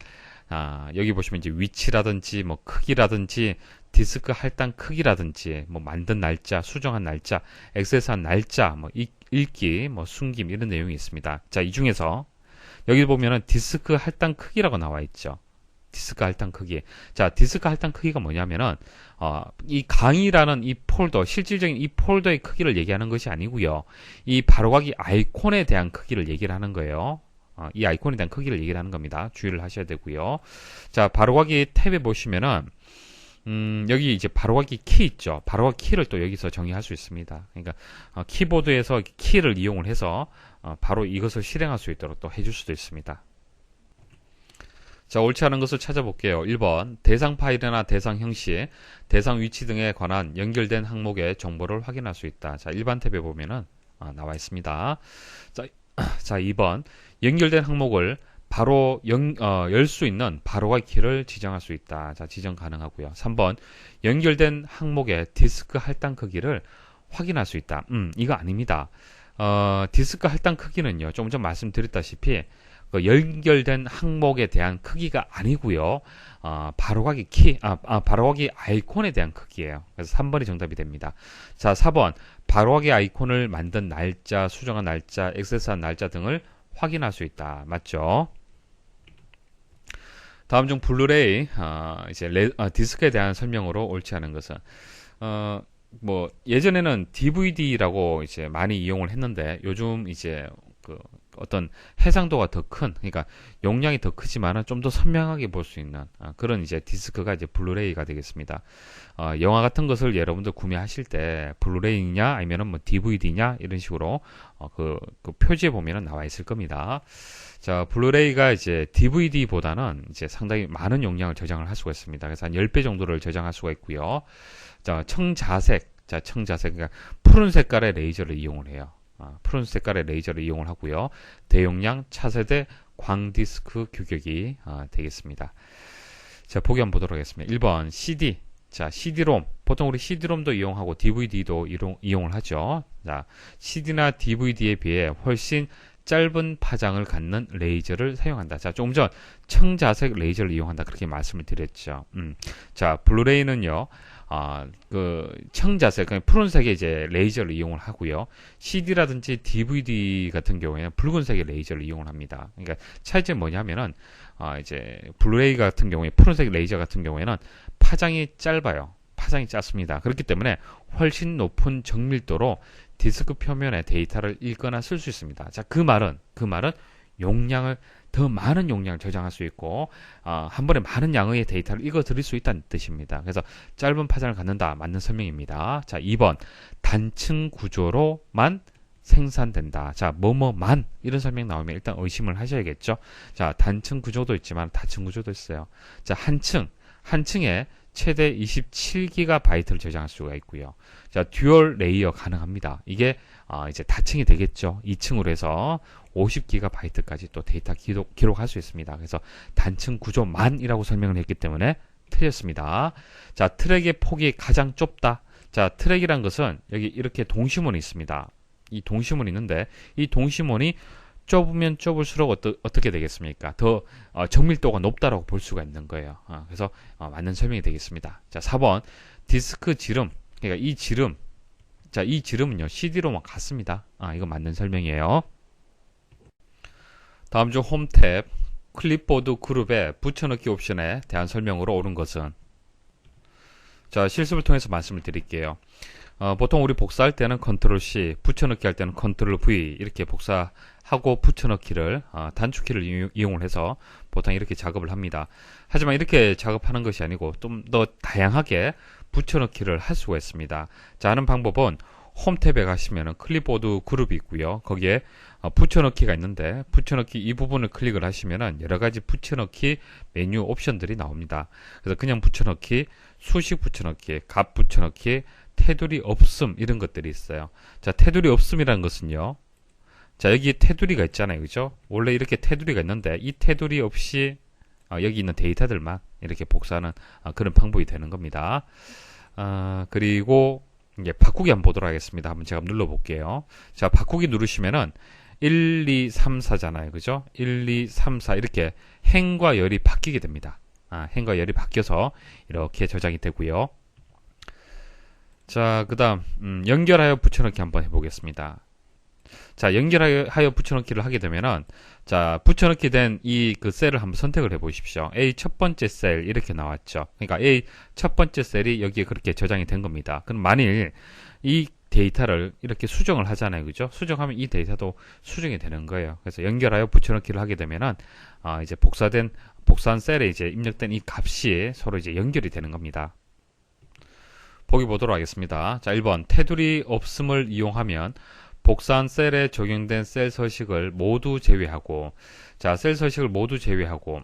여기 보시면 이제 위치라든지 뭐 크기라든지 디스크 할당 크기라든지 뭐 만든 날짜, 수정한 날짜, 액세스한 날짜, 뭐 읽기, 뭐 숨김 이런 내용이 있습니다. 자, 이 중에서 여기 보면은 디스크 할당 크기라고 나와 있죠. 디스크 할당 크기. 자, 디스크 할당 크기가 뭐냐면은 이 강의라는 이 폴더, 실질적인 이 폴더의 크기를 얘기하는 것이 아니고요. 이 바로가기 아이콘에 대한 크기를 얘기를 하는 거예요. 이 아이콘에 대한 크기를 얘기를 하는 겁니다. 주의를 하셔야 되고요. 자, 바로가기 탭에 보시면은 여기 이제 바로가기 키 있죠. 바로가기 키를 또 여기서 정의할 수 있습니다. 그러니까 키보드에서 키를 이용을 해서 바로 이것을 실행할 수 있도록 또 해줄 수도 있습니다. 자, 옳지 않은 것을 찾아볼게요. 1번 대상 파일이나 대상 형식, 대상 위치 등에 관한 연결된 항목의 정보를 확인할 수 있다. 자, 일반 탭에 보면은 나와 있습니다. 자, 2번 연결된 항목을 바로 열 수 있는 바로가기 키를 지정할 수 있다. 자, 지정 가능하고요. 3번 연결된 항목의 디스크 할당 크기를 확인할 수 있다. 이거 아닙니다. 디스크 할당 크기는요, 조금 전 말씀드렸다시피 연결된 항목에 대한 크기가 아니고요. 바로가기 키, 바로가기 아이콘에 대한 크기예요. 그래서 3번이 정답이 됩니다. 자, 4번 바로가기 아이콘을 만든 날짜, 수정한 날짜, 액세스한 날짜 등을 확인할 수 있다. 맞죠? 다음 중 블루레이 이제 디스크에 대한 설명으로 옳지 않은 것은, 뭐 예전에는 DVD라고 이제 많이 이용을 했는데 요즘 이제 그 어떤 해상도가 더 큰, 그러니까 용량이 더 크지만은 좀 더 선명하게 볼 수 있는 그런 이제 디스크가 이제 블루레이가 되겠습니다. 영화 같은 것을 여러분들 구매하실 때 블루레이냐 아니면은 뭐 DVD냐 이런 식으로 그 표지에 보면은 나와 있을 겁니다. 자, 블루레이가 이제 DVD보다는 이제 상당히 많은 용량을 저장을 할 수가 있습니다. 그래서 한 10배 정도를 저장할 수가 있고요. 자, 청자색, 그러니까 푸른 색깔의 레이저를 이용을 해요. 푸른 색깔의 레이저를 이용을 하고요. 대용량 차세대 광디스크 규격이 되겠습니다. 자, 보기 한번 보도록 하겠습니다. 1번 CD. 자, CD-ROM. 보통 우리 CD-ROM도 이용하고 DVD도 이용을 하죠. 자, CD나 DVD에 비해 훨씬 짧은 파장을 갖는 레이저를 사용한다. 자, 조금 전 청자색 레이저를 이용한다. 그렇게 말씀을 드렸죠. 자, 블루레이는요. 그 청자색, 그러니까 푸른색의 이제 레이저를 이용을 하고요. CD라든지 DVD 같은 경우에는 붉은색의 레이저를 이용을 합니다. 그러니까 차이점이 뭐냐면은 이제 블루레이 같은 경우에 푸른색 레이저 같은 경우에는 파장이 짧아요. 파장이 짧습니다. 그렇기 때문에 훨씬 높은 정밀도로 디스크 표면에 데이터를 읽거나 쓸 수 있습니다. 자, 그 말은 더 많은 용량을 저장할 수 있고 한 번에 많은 양의 데이터를 읽어 드릴 수 있다는 뜻입니다. 그래서 짧은 파장을 갖는다. 맞는 설명입니다. 자, 2번 단층 구조로만 생산된다. 자, 뭐뭐만 이런 설명 나오면 일단 의심을 하셔야겠죠. 자, 단층 구조도 있지만 다층 구조도 있어요. 자, 한 층에 최대 27GB를 저장할 수가 있고요. 자, 듀얼 레이어 가능합니다. 이게 이제 다층이 되겠죠. 2층으로 해서 50GB까지 또 데이터 기록할 수 있습니다. 그래서 단층 구조만이라고 설명을 했기 때문에 틀렸습니다. 자, 트랙의 폭이 가장 좁다. 자, 트랙이란 것은 여기 이렇게 동시문이 있습니다. 이 동시문이 있는데 이 동시문이 좁으면 좁을수록 어떻게 되겠습니까? 더 정밀도가 높다라고 볼 수가 있는 거예요. 그래서 맞는 설명이 되겠습니다. 자, 4번 디스크 지름. 그러니까 이 지름. 자, 이 지름은요 CD로만 같습니다. 이거 맞는 설명이에요. 다음 중 홈 탭 클립보드 그룹의 붙여넣기 옵션에 대한 설명으로 옳은 것은? 자, 실습을 통해서 말씀을 드릴게요. 보통 우리 복사할 때는 컨트롤 C, 붙여넣기 할 때는 컨트롤 V 이렇게 복사하고 붙여넣기를 단축키를 이용을 해서 보통 이렇게 작업을 합니다. 하지만 이렇게 작업하는 것이 아니고 좀 더 다양하게 붙여넣기를 할 수가 있습니다. 자, 하는 방법은 홈 탭에 가시면 클립보드 그룹이 있고요. 거기에 붙여넣기가 있는데 붙여넣기 이 부분을 클릭을 하시면 여러가지 붙여넣기 메뉴 옵션들이 나옵니다. 그래서 그냥 붙여넣기, 수식 붙여넣기, 값 붙여넣기, 테두리 없음 이런 것들이 있어요. 자, 테두리 없음이라는 것은요. 자, 여기 테두리가 있잖아요. 그죠? 원래 이렇게 테두리가 있는데 이 테두리 없이 여기 있는 데이터들만 이렇게 복사하는 그런 방법이 되는 겁니다. 그리고 이제 바꾸기 한번 보도록 하겠습니다. 한번 제가 눌러볼게요. 자, 바꾸기 누르시면은 1, 2, 3, 4잖아요. 그죠? 1, 2, 3, 4 이렇게 행과 열이 바뀌게 됩니다. 행과 열이 바뀌어서 이렇게 저장이 되고요. 자, 그 다음 연결하여 붙여넣기 한번 해보겠습니다. 자, 연결하여 붙여넣기를 하게 되면은 자, 붙여넣기 된 이 그 셀을 한번 선택을 해 보십시오. A 첫 번째 셀 이렇게 나왔죠. 그러니까 A 첫 번째 셀이 여기에 그렇게 저장이 된 겁니다. 그럼 만일 이 데이터를 이렇게 수정을 하잖아요. 그죠? 수정하면 이 데이터도 수정이 되는 거예요. 그래서 연결하여 붙여넣기를 하게 되면은 이제 복사한 셀에 이제 입력된 이 값이 서로 이제 연결이 되는 겁니다. 보기 보도록 하겠습니다. 자, 1번 테두리 없음을 이용하면 복사한 셀에 적용된 셀 서식을 모두 제외하고, 자, 셀 서식을 모두 제외하고,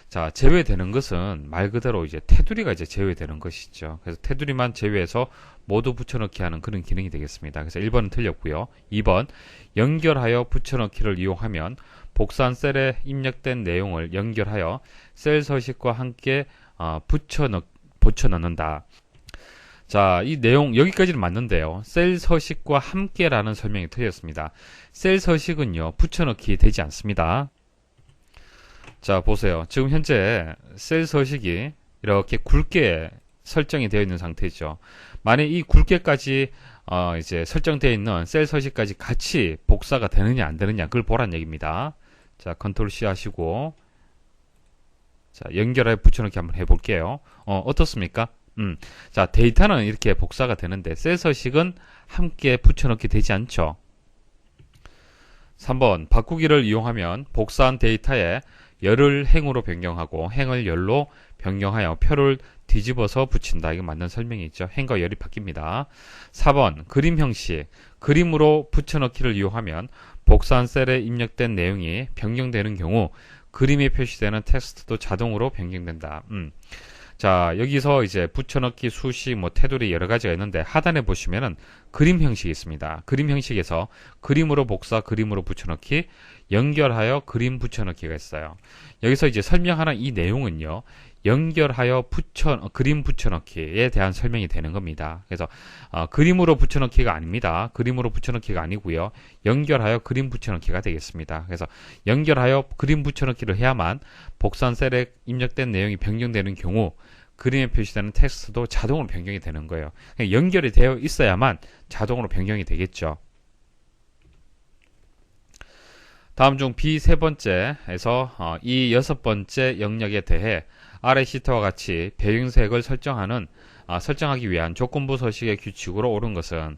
자, 제외되는 것은 말 그대로 이제 테두리가 이제 제외되는 것이죠. 그래서 테두리만 제외해서 모두 붙여넣기 하는 그런 기능이 되겠습니다. 그래서 1번은 틀렸고요. 2번, 연결하여 붙여넣기를 이용하면 복사한 셀에 입력된 내용을 연결하여 셀 서식과 함께 붙여넣는다. 자, 이 내용 여기까지는 맞는데요. 셀 서식과 함께라는 설명이 틀렸습니다. 셀 서식은요, 붙여넣기 되지 않습니다. 자, 보세요. 지금 현재 셀 서식이 이렇게 굵게 설정이 되어 있는 상태죠. 만약 이 굵게까지 이제 설정되어 있는 셀 서식까지 같이 복사가 되느냐 안 되느냐 그걸 보란 얘기입니다. 자, 컨트롤 C 하시고 자, 연결하여 붙여넣기 한번 해볼게요. 어떻습니까? 자, 데이터는 이렇게 복사가 되는데 셀 서식은 함께 붙여넣기 되지 않죠. 3번 바꾸기를 이용하면 복사한 데이터에 열을 행으로 변경하고 행을 열로 변경하여 표를 뒤집어서 붙인다. 이거 맞는 설명이죠. 행과 열이 바뀝니다. 4번 그림 형식 그림으로 붙여넣기를 이용하면 복사한 셀에 입력된 내용이 변경되는 경우 그림에 표시되는 텍스트도 자동으로 변경된다. 자, 여기서 이제 붙여넣기, 수식, 테두리 여러 가지가 있는데 하단에 보시면은 그림 형식이 있습니다. 그림 형식에서 그림으로 복사, 그림으로 붙여넣기, 연결하여 그림 붙여넣기가 있어요. 여기서 이제 설명하는 이 내용은요, 연결하여 그림 붙여넣기에 대한 설명이 되는 겁니다. 그래서 그림으로 붙여넣기가 아닙니다. 그림으로 붙여넣기가 아니고요. 연결하여 그림 붙여넣기가 되겠습니다. 그래서 연결하여 그림 붙여넣기를 해야만 복사한 셀에 입력된 내용이 변경되는 경우 그림에 표시되는 텍스트도 자동으로 변경이 되는 거예요. 연결이 되어 있어야만 자동으로 변경이 되겠죠. 다음 중 B 세 번째에서 이 여섯 번째 영역에 대해 아래 시트와 같이 배경색을 설정하기 위한 조건부 서식의 규칙으로 옳은 것은?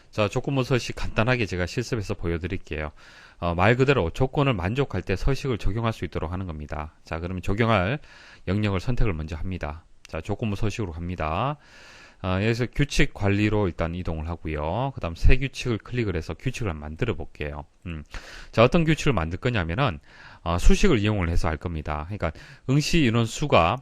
자, 조건부 서식 간단하게 제가 실습해서 보여드릴게요. 말 그대로 조건을 만족할 때 서식을 적용할 수 있도록 하는 겁니다. 자, 그러면 적용할 영역을 선택을 먼저 합니다. 자, 조건부 서식으로 갑니다. 여기서 규칙 관리로 일단 이동을 하고요. 그 다음 새 규칙을 클릭을 해서 규칙을 만들어 볼게요. 자, 어떤 규칙을 만들 거냐면은, 수식을 이용을 해서 할 겁니다. 그러니까, 응시 인원 수가,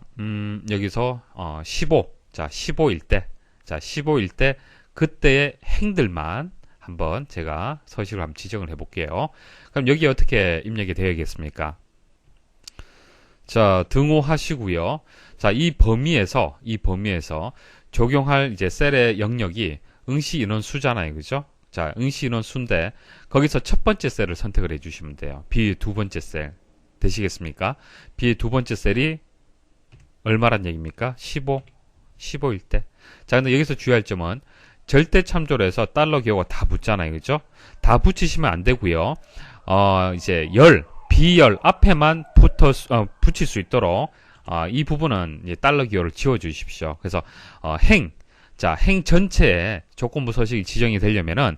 여기서, 15. 자, 15일 때. 자, 15일 때, 그때의 행들만 한번 제가 서식을 한번 지정을 해 볼게요. 그럼 여기 어떻게 입력이 되어야겠습니까? 자, 등호하시고요. 자, 이 범위에서 적용할 이제 셀의 영역이 응시 인원 수잖아요. 그죠? 자, 응시 인원 수인데, 거기서 첫 번째 셀을 선택을 해 주시면 돼요. B의 두 번째 셀. 되시겠습니까? B의 두 번째 셀이 얼마란 얘기입니까? 15일 때. 자, 근데 여기서 주의할 점은, 절대 참조로 해서 달러 기호가 다 붙잖아요. 그죠? 다 붙이시면 안 되고요. 이제 비열 앞에만 붙일 수 있도록 이 부분은 이제 달러 기호를 지워 주십시오. 그래서 자, 행 전체에 조건부 서식이 지정이 되려면은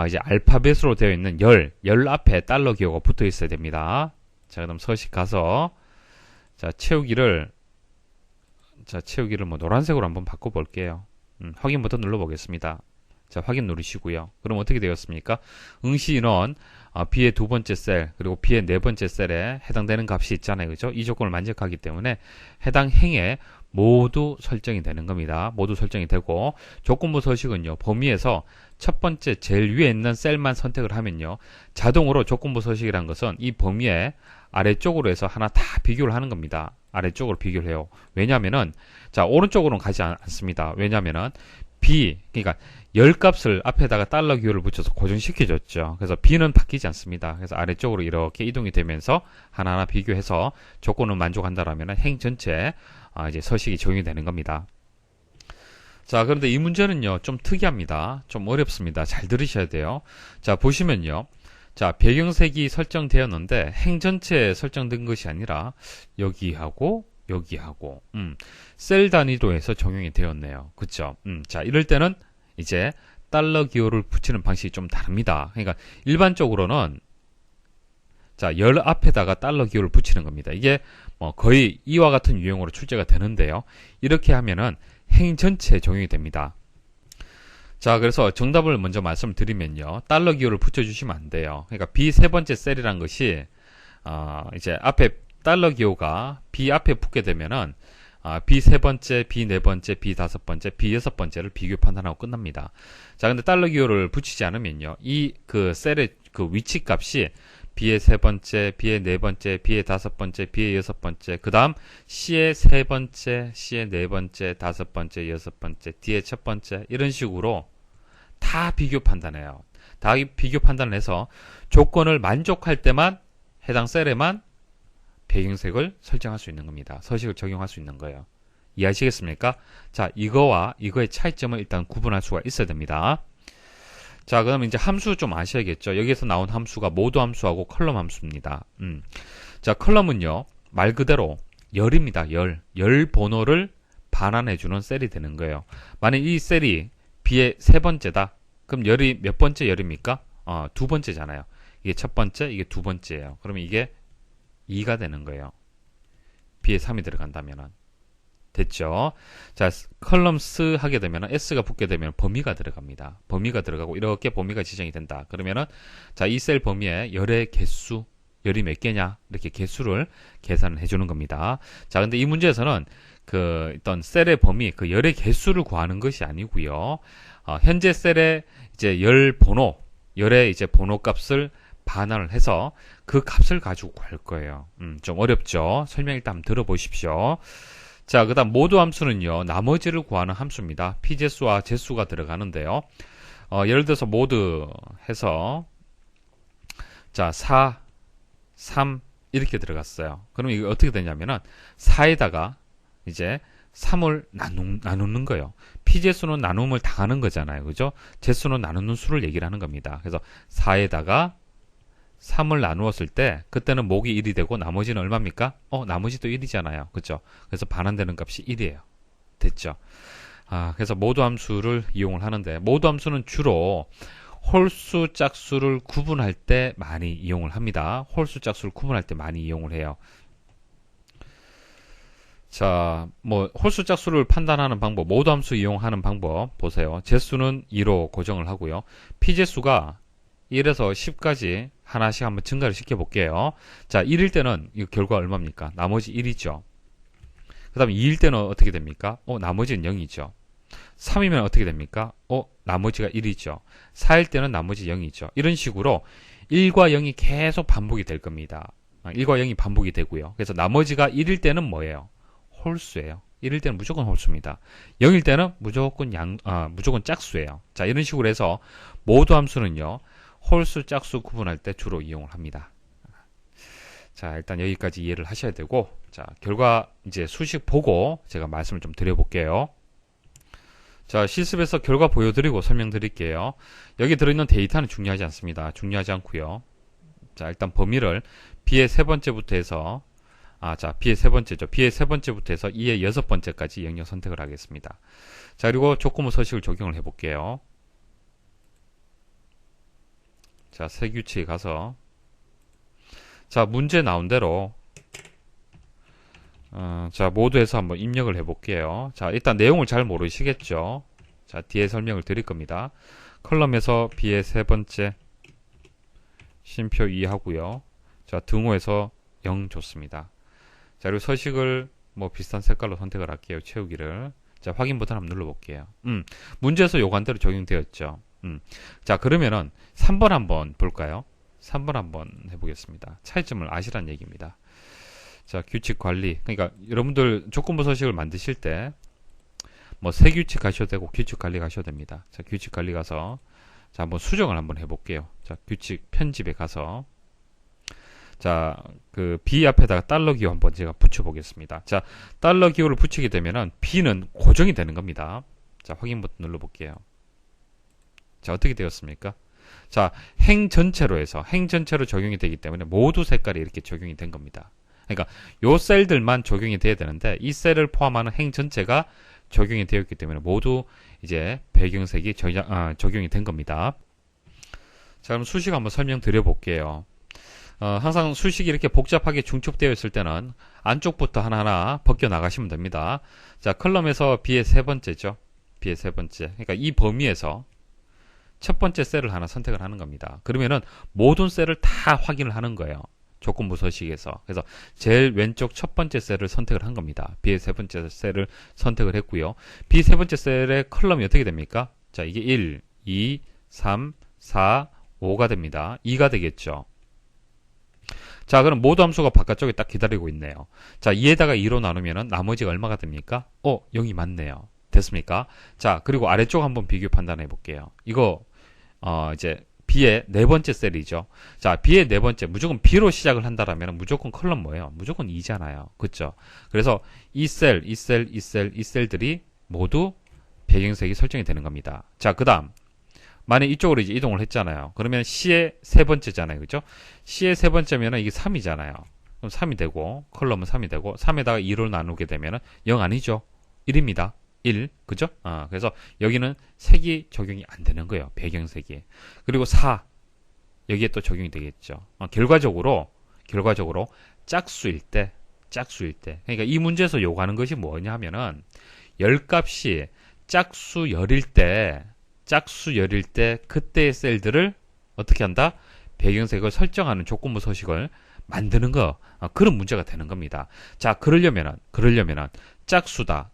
이제 알파벳으로 되어 있는 열 앞에 달러 기호가 붙어 있어야 됩니다. 자, 그럼 서식 가서 자, 채우기를 뭐 노란색으로 한번 바꿔 볼게요. 확인 버튼 눌러 보겠습니다. 자, 확인 누르시고요. 그럼 어떻게 되었습니까? 응시 인원 B의 두 번째 셀 그리고 B의 네 번째 셀에 해당되는 값이 있잖아요. 그죠? 이 조건을 만족하기 때문에 해당 행에 모두 설정이 되는 겁니다. 모두 설정이 되고 조건부 서식은요. 범위에서 첫 번째 제일 위에 있는 셀만 선택을 하면요. 자동으로 조건부 서식이라는 것은 이 범위의 아래쪽으로 해서 하나 다 비교를 하는 겁니다. 아래쪽으로 비교를 해요. 왜냐면은 자, 오른쪽으로는 가지 않습니다. 왜냐면은 그러니까 열 값을 앞에다가 달러 기호를 붙여서 고정시켜줬죠. 그래서 B는 바뀌지 않습니다. 그래서 아래쪽으로 이렇게 이동이 되면서 하나하나 비교해서 조건을 만족한다라면 행 전체에 이제 서식이 적용이 되는 겁니다. 자, 그런데 이 문제는요, 좀 특이합니다. 좀 어렵습니다. 잘 들으셔야 돼요. 자, 보시면요. 자, 배경색이 설정되었는데 행 전체에 설정된 것이 아니라 여기하고 셀 단위로 해서 적용이 되었네요. 그쵸? 자, 이럴 때는 이제 달러 기호를 붙이는 방식이 좀 다릅니다. 그러니까 일반적으로는 자, 열 앞에다가 달러 기호를 붙이는 겁니다. 이게 뭐 거의 이와 같은 유형으로 출제가 되는데요. 이렇게 하면은 행 전체에 적용이 됩니다. 자, 그래서 정답을 먼저 말씀드리면요. 달러 기호를 붙여주시면 안 돼요. 그러니까 B 세 번째 셀이란 것이 이제 앞에 달러 기호가 B 앞에 붙게 되면은 B 세 번째, B 네 번째, B 다섯 번째, B 여섯 번째를 비교 판단하고 끝납니다. 자, 근데 달러 기호를 붙이지 않으면요. 이 그 셀의 그 위치 값이 B의 세 번째, B의 네 번째, B의 다섯 번째, B의 여섯 번째, 그 다음 C의 세 번째, C의 네 번째, 다섯 번째, 여섯 번째, D의 첫 번째, 이런 식으로 다 비교 판단해요. 다 비교 판단을 해서 조건을 만족할 때만 해당 셀에만 배경색을 설정할 수 있는 겁니다. 서식을 적용할 수 있는 거예요. 이해하시겠습니까? 자, 이거와 이거의 차이점을 일단 구분할 수가 있어야 됩니다. 자, 그럼 이제 함수 좀 아셔야겠죠. 여기에서 나온 함수가 모두 함수하고 컬럼 함수입니다. 자, 컬럼은요, 말 그대로 열입니다. 열 번호를 반환해주는 셀이 되는 거예요. 만약 이 셀이 B의 세 번째다. 그럼 열이 몇 번째 열입니까? 두 번째잖아요. 이게 첫 번째, 이게 두 번째예요. 그러면 이게 2가 되는 거예요. B에 3이 들어간다면은. 됐죠? 자, 컬럼 스 하게 되면 S가 붙게 되면 범위가 들어갑니다. 범위가 들어가고 이렇게 범위가 지정이 된다. 그러면은 자, 이 셀 범위에 열의 개수, 열이 몇 개냐? 이렇게 개수를 계산을 해주는 겁니다. 자, 근데 이 문제에서는 그 어떤 셀의 범위, 그 열의 개수를 구하는 것이 아니고요. 현재 셀의 이제 열 번호, 열의 이제 번호 값을 반환을 해서 그 값을 가지고 구할 거예요. 좀 어렵죠? 설명 일단 한번 들어보십시오. 자, 그 다음 모두 함수는요, 나머지를 구하는 함수입니다. 피재수와 재수가 들어가는데요. 예를 들어서 모두 해서 자, 4, 3 이렇게 들어갔어요. 그럼 이거 어떻게 되냐면은 4에다가 이제 3을 나누는 거예요. 피재수는 나눔을 당하는 거잖아요. 그죠? 재수는 나누는 수를 얘기를 하는 겁니다. 그래서 4에다가 3을 나누었을 때 그때는 목이 1이 되고 나머지는 얼마입니까? 나머지도 1이잖아요. 그죠? 그래서 반환되는 값이 1이에요. 됐죠? 그래서 모두 함수를 이용을 하는데 모두 함수는 주로 홀수, 짝수를 구분할 때 많이 이용을 합니다. 홀수, 짝수를 구분할 때 많이 이용을 해요. 자, 뭐 홀수 짝수를 판단하는 방법, 모두 함수 이용하는 방법 보세요. 제수는 2로 고정을 하고요. 피제수가 1에서 10까지 하나씩 한번 증가를 시켜 볼게요. 자, 1일 때는 이 결과 얼마입니까? 나머지 1이죠. 그 다음에 2일 때는 어떻게 됩니까? 나머지는 0이죠. 3이면 어떻게 됩니까? 나머지가 1이죠. 4일 때는 나머지 0이죠. 이런 식으로 1과 0이 계속 반복이 될 겁니다. 1과 0이 반복이 되고요. 그래서 나머지가 1일 때는 뭐예요? 홀수예요. 1일 때는 무조건 홀수입니다. 0일 때는 무조건 짝수예요. 자, 이런 식으로 해서 모두 함수는요, 홀수, 짝수 구분할 때 주로 이용을 합니다. 자, 일단 여기까지 이해를 하셔야 되고, 자, 결과 이제 수식 보고 제가 말씀을 좀 드려볼게요. 자, 실습에서 결과 보여드리고 설명드릴게요. 여기 들어있는 데이터는 중요하지 않습니다. 중요하지 않고요. 자, 일단 범위를 B의 세 번째부터 해서 B의 세 번째죠. B의 세 번째부터 해서 E의 여섯 번째까지 영역 선택을 하겠습니다. 자, 그리고 조건부 서식을 적용을 해볼게요. 자, 세규칙에 가서 자, 문제 나온 대로 자, 모두에서 한번 입력을 해볼게요. 자, 일단 내용을 잘 모르시겠죠? 자, 뒤에 설명을 드릴 겁니다. 컬럼에서 B의 세 번째 쉼표 2 하고요. 자, 등호에서 0 줬습니다. 자, 그리고 서식을 뭐 비슷한 색깔로 선택을 할게요. 채우기를. 자, 확인 버튼 한번 눌러볼게요. 문제에서 요구한 대로 적용되었죠. 자, 그러면은 3번 한번 볼까요? 3번 한번 해보겠습니다. 차이점을 아시란 얘기입니다. 자, 규칙 관리. 그러니까 여러분들 조건부 서식을 만드실 때 뭐 새 규칙 가셔도 되고 규칙 관리 가셔도 됩니다. 자, 규칙 관리 가서 자, 한번 수정을 한번 해볼게요. 자, 규칙 편집에 가서 자, 그 B 앞에다가 달러 기호 한번 제가 붙여보겠습니다. 자, 달러 기호를 붙이게 되면은 B는 고정이 되는 겁니다. 자, 확인 버튼 눌러볼게요. 자, 어떻게 되었습니까? 자, 행 전체로 해서 행 전체로 적용이 되기 때문에 모두 색깔이 이렇게 적용이 된 겁니다. 그러니까 요 셀들만 적용이 돼야 되는데 이 셀을 포함하는 행 전체가 적용이 되었기 때문에 모두 이제 배경색이 적용이 된 겁니다. 자, 그럼 수식 한번 설명드려 볼게요. 항상 수식이 이렇게 복잡하게 중첩되어 있을 때는 안쪽부터 하나하나 벗겨 나가시면 됩니다. 자, 컬럼에서 B의 세 번째죠. B의 세 번째. 그러니까 이 범위에서 첫 번째 셀을 하나 선택을 하는 겁니다. 그러면은 모든 셀을 다 확인을 하는 거예요. 조건부 서식에서. 그래서 제일 왼쪽 첫 번째 셀을 선택을 한 겁니다. B의 세 번째 셀을 선택을 했고요. B 세 번째 셀의 컬럼이 어떻게 됩니까? 자, 이게 1, 2, 3, 4, 5가 됩니다. 2가 되겠죠. 자, 그럼 모두 함수가 바깥쪽에 딱 기다리고 있네요. 자, 2에다가 2로 나누면은 나머지가 얼마가 됩니까? 0이 맞네요. 됐습니까? 자, 그리고 아래쪽 한번 비교 판단해 볼게요. 이거 이제 B의 네 번째 셀이죠. 자, B의 네 번째 무조건 B로 시작을 한다라면 무조건 컬럼 뭐예요? 무조건 2잖아요. 그렇죠? 그래서 이 셀, 이 셀, 이 셀, 이 셀들이 모두 배경색이 설정이 되는 겁니다. 자, 그다음 만약 이쪽으로 이제 이동을 했잖아요. 그러면 C의 세 번째잖아요. 그죠? C의 세 번째면은 이게 3이잖아요. 그럼 3이 되고, 컬럼은 3이 되고, 3에다가 2로 나누게 되면은 0 아니죠? 1입니다. 1. 그죠? 그래서 여기는 색이 적용이 안 되는 거예요. 배경색이. 그리고 4. 여기에 또 적용이 되겠죠. 결과적으로 짝수일 때. 그러니까 이 문제에서 요구하는 것이 뭐냐 하면은, 열 값이 짝수 열일 때, 그때의 셀들을 어떻게 한다? 배경색을 설정하는 조건부 서식을 만드는 거, 그런 문제가 되는 겁니다. 자, 그러려면은 짝수다,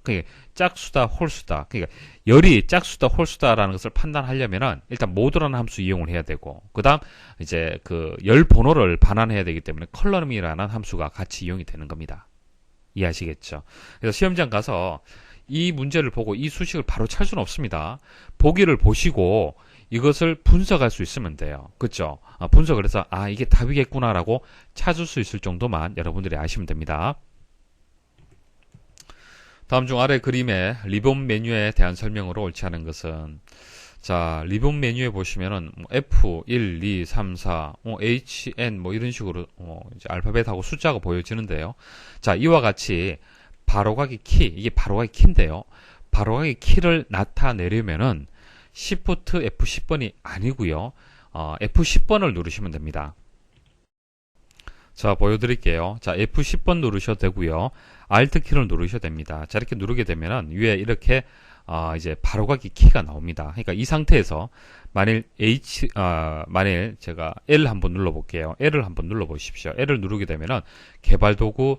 짝수다, 홀수다. 그러니까 열이 짝수다, 홀수다라는 것을 판단하려면은 일단 모두라는 함수 이용을 해야 되고, 그다음 이제 그 열 번호를 반환해야 되기 때문에 컬럼이라는 함수가 같이 이용이 되는 겁니다. 이해하시겠죠? 그래서 시험장 가서 이 문제를 보고 이 수식을 바로 찰 수는 없습니다. 보기를 보시고 이것을 분석할 수 있으면 돼요. 그렇죠? 분석을 해서 이게 답이겠구나라고 찾을 수 있을 정도만 여러분들이 아시면 됩니다. 다음 중 아래 그림의 리본 메뉴에 대한 설명으로 옳지 않은 것은, 자, 리본 메뉴에 보시면은 F, 1, 2, 3, 4, H, N 뭐 이런 식으로 이제 알파벳하고 숫자가 보여지는데요. 자, 이와 같이 바로가기 키, 이게 바로가기 키인데요. 바로가기 키를 나타내려면은 Shift F10번이 아니고요. F10번을 누르시면 됩니다. 자, 보여드릴게요. 자, F10번 누르셔도 되고요. Alt 키를 누르셔도 됩니다. 자, 이렇게 누르게 되면은 위에 이렇게 이제 바로가기 키가 나옵니다. 그러니까 이 상태에서 만일 제가 L 한번 눌러볼게요. L을 한번 눌러보십시오. L을 누르게 되면은 개발 도구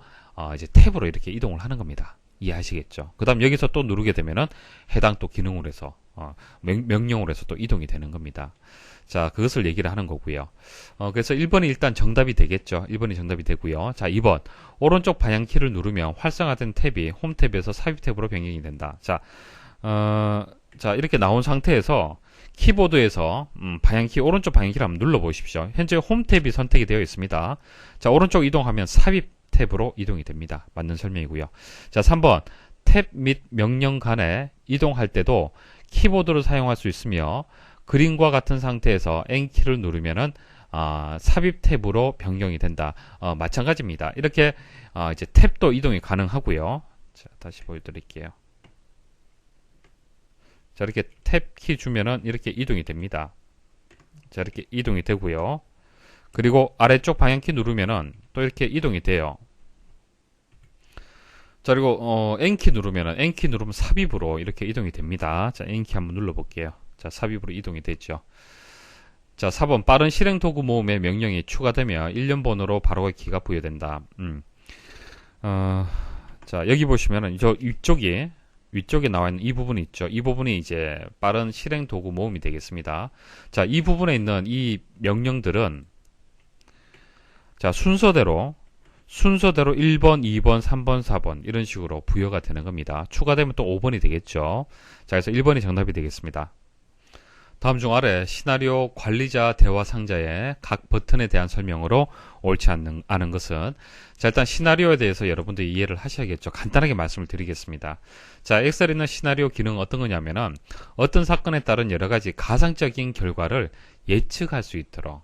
이제 탭으로 이렇게 이동을 하는 겁니다. 이해하시겠죠? 그 다음 여기서 또 누르게 되면은 해당 또 기능으로 해서 명령으로 해서 또 이동이 되는 겁니다. 자, 그것을 얘기를 하는 거고요. 그래서 1번이 일단 정답이 되겠죠. 1번이 정답이 되고요. 자, 2번. 오른쪽 방향키를 누르면 활성화된 탭이 홈 탭에서 삽입 탭으로 변경이 된다. 자, 자, 이렇게 나온 상태에서 키보드에서 방향키, 오른쪽 방향키를 한번 눌러보십시오. 현재 홈 탭이 선택이 되어 있습니다. 자, 오른쪽 이동하면 삽입 탭으로 이동이 됩니다. 맞는 설명이고요. 자, 3번. 탭 및 명령 간에 이동할 때도 키보드를 사용할 수 있으며 그림과 같은 상태에서 N키를 누르면은 삽입 탭으로 변경이 된다. 마찬가지입니다. 이렇게 이제 탭도 이동이 가능하고요. 자, 다시 보여드릴게요. 자, 이렇게 탭 키 주면은 이렇게 이동이 됩니다. 자, 이렇게 이동이 되고요. 그리고 아래쪽 방향키 누르면은 또 이렇게 이동이 돼요. 자, 그리고 N키 누르면은 N키 누르면 삽입으로 이렇게 이동이 됩니다. 자, N키 한번 눌러볼게요. 자, 삽입으로 이동이 됐죠. 자, 4번 빠른 실행 도구 모음의 명령이 추가되며 1년 번호로 바로가기 키가 부여된다. 자, 여기 보시면은 저 위쪽에 나와 있는 이 부분이 있죠. 이 부분이 이제 빠른 실행 도구 모음이 되겠습니다. 자, 이 부분에 있는 이 명령들은 자, 순서대로 1번, 2번, 3번, 4번 이런 식으로 부여가 되는 겁니다. 추가되면 또 5번이 되겠죠. 자, 그래서 1번이 정답이 되겠습니다. 다음 중 아래 시나리오 관리자 대화 상자의 각 버튼에 대한 설명으로 옳지 않은 것은 자, 일단 시나리오에 대해서 여러분들이 이해를 하셔야겠죠. 간단하게 말씀을 드리겠습니다. 자, 엑셀에 있는 시나리오 기능은 어떤 거냐면은 어떤 사건에 따른 여러 가지 가상적인 결과를 예측할 수 있도록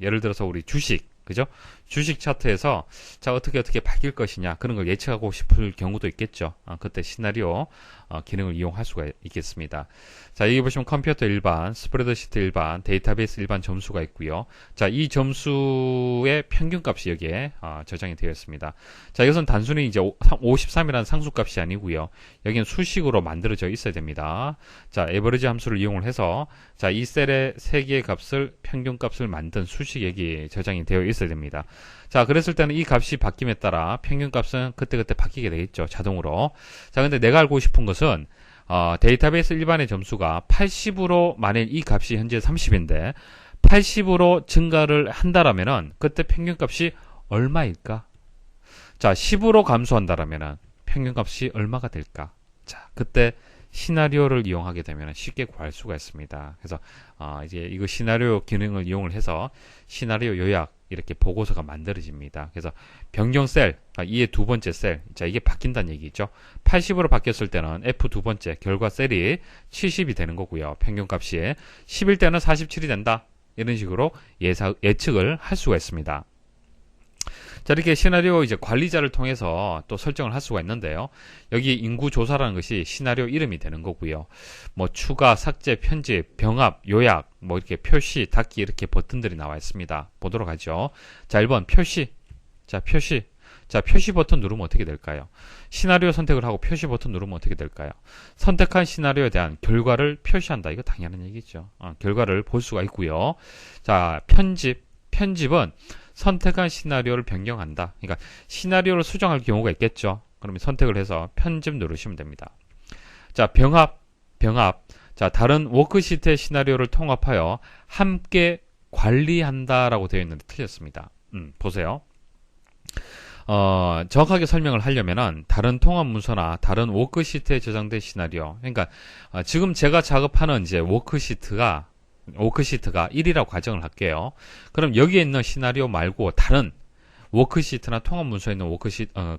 예를 들어서 우리 주식 그죠? 주식 차트에서 자, 어떻게 바뀔 것이냐 그런 걸 예측하고 싶을 경우도 있겠죠. 그때 시나리오 기능을 이용할 수가 있겠습니다. 자, 여기 보시면 컴퓨터 일반, 스프레드시트 일반, 데이터베이스 일반 점수가 있고요. 자, 이 점수의 평균값이 여기에 저장이 되어 있습니다. 자, 이것은 단순히 이제 53이라는 상수값이 아니고요. 여기는 수식으로 만들어져 있어야 됩니다. 자, 에버리지 함수를 이용을 해서 자, 이 셀의 3개의 값을 평균값을 만든 수식이 여기 저장이 되어 있어야 됩니다. 자, 그랬을 때는 이 값이 바뀜에 따라 평균값은 그때그때 바뀌게 되겠죠. 자동으로. 자, 근데 내가 알고 싶은 것은 데이터베이스 일반의 점수가 80으로 만일 이 값이 현재 30인데 80으로 증가를 한다라면은 그때 평균값이 얼마일까? 자, 10으로 감소한다라면은 평균값이 얼마가 될까? 자, 그때 시나리오를 이용하게 되면 쉽게 구할 수가 있습니다. 그래서 이제 이거 시나리오 기능을 이용을 해서 시나리오 요약 이렇게 보고서가 만들어집니다. 그래서 변경 셀, 이의 두 번째 셀, 자, 이게 바뀐다는 얘기죠. 80으로 바뀌었을 때는 F 두 번째 결과 셀이 70이 되는 거고요. 평균값이 10일 때는 47이 된다. 이런 식으로 예측을 할 수가 있습니다. 자, 이렇게 시나리오 이제 관리자를 통해서 또 설정을 할 수가 있는데요. 여기 인구 조사라는 것이 시나리오 이름이 되는 거고요. 뭐 추가, 삭제, 편집, 병합, 요약, 뭐 이렇게 표시, 닫기 이렇게 버튼들이 나와 있습니다. 보도록 하죠. 자, 1번 표시. 자, 표시 버튼 누르면 어떻게 될까요? 시나리오 선택을 하고 표시 버튼 누르면 어떻게 될까요? 선택한 시나리오에 대한 결과를 표시한다. 이거 당연한 얘기죠. 결과를 볼 수가 있고요. 자, 편집은 선택한 시나리오를 변경한다. 그러니까 시나리오를 수정할 경우가 있겠죠. 그러면 선택을 해서 편집 누르시면 됩니다. 자, 병합. 자, 다른 워크시트의 시나리오를 통합하여 함께 관리한다라고 되어 있는데 틀렸습니다. 보세요. 정확하게 설명을 하려면은 다른 통합 문서나 다른 워크시트에 저장된 시나리오. 그러니까 지금 제가 작업하는 이제 워크시트가 1이라고 가정을 할게요. 그럼 여기에 있는 시나리오 말고 다른 워크시트나 통합 문서에 있는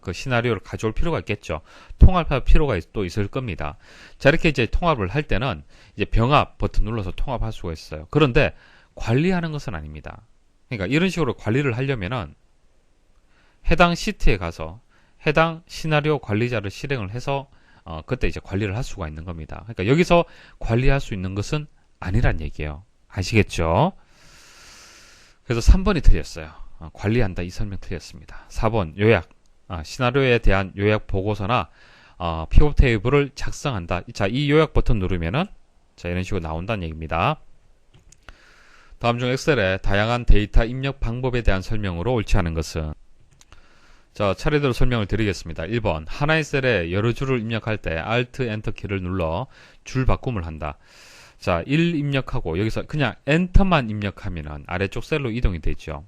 그 시나리오를 가져올 필요가 있겠죠. 통합할 필요가 또 있을 겁니다. 자, 이렇게 이제 통합을 할 때는 이제 병합 버튼 눌러서 통합할 수가 있어요. 그런데 관리하는 것은 아닙니다. 그러니까 이런 식으로 관리를 하려면은 해당 시트에 가서 해당 시나리오 관리자를 실행을 해서 그때 이제 관리를 할 수가 있는 겁니다. 그러니까 여기서 관리할 수 있는 것은 아니란 얘기예요. 아시겠죠? 그래서 3번이 틀렸어요. 관리한다. 이 설명 틀렸습니다. 4번 요약. 시나리오에 대한 요약 보고서나 피벗 테이블을 작성한다. 자, 이 요약 버튼 누르면은 자, 이런 식으로 나온다는 얘기입니다. 다음 중 엑셀의 다양한 데이터 입력 방법에 대한 설명으로 옳지 않은 것은? 자, 차례대로 설명을 드리겠습니다. 1번 하나의 셀에 여러 줄을 입력할 때 Alt Enter 키를 눌러 줄 바꿈을 한다. 자, 1 입력하고 여기서 그냥 엔터만 입력하면은 아래쪽 셀로 이동이 되죠.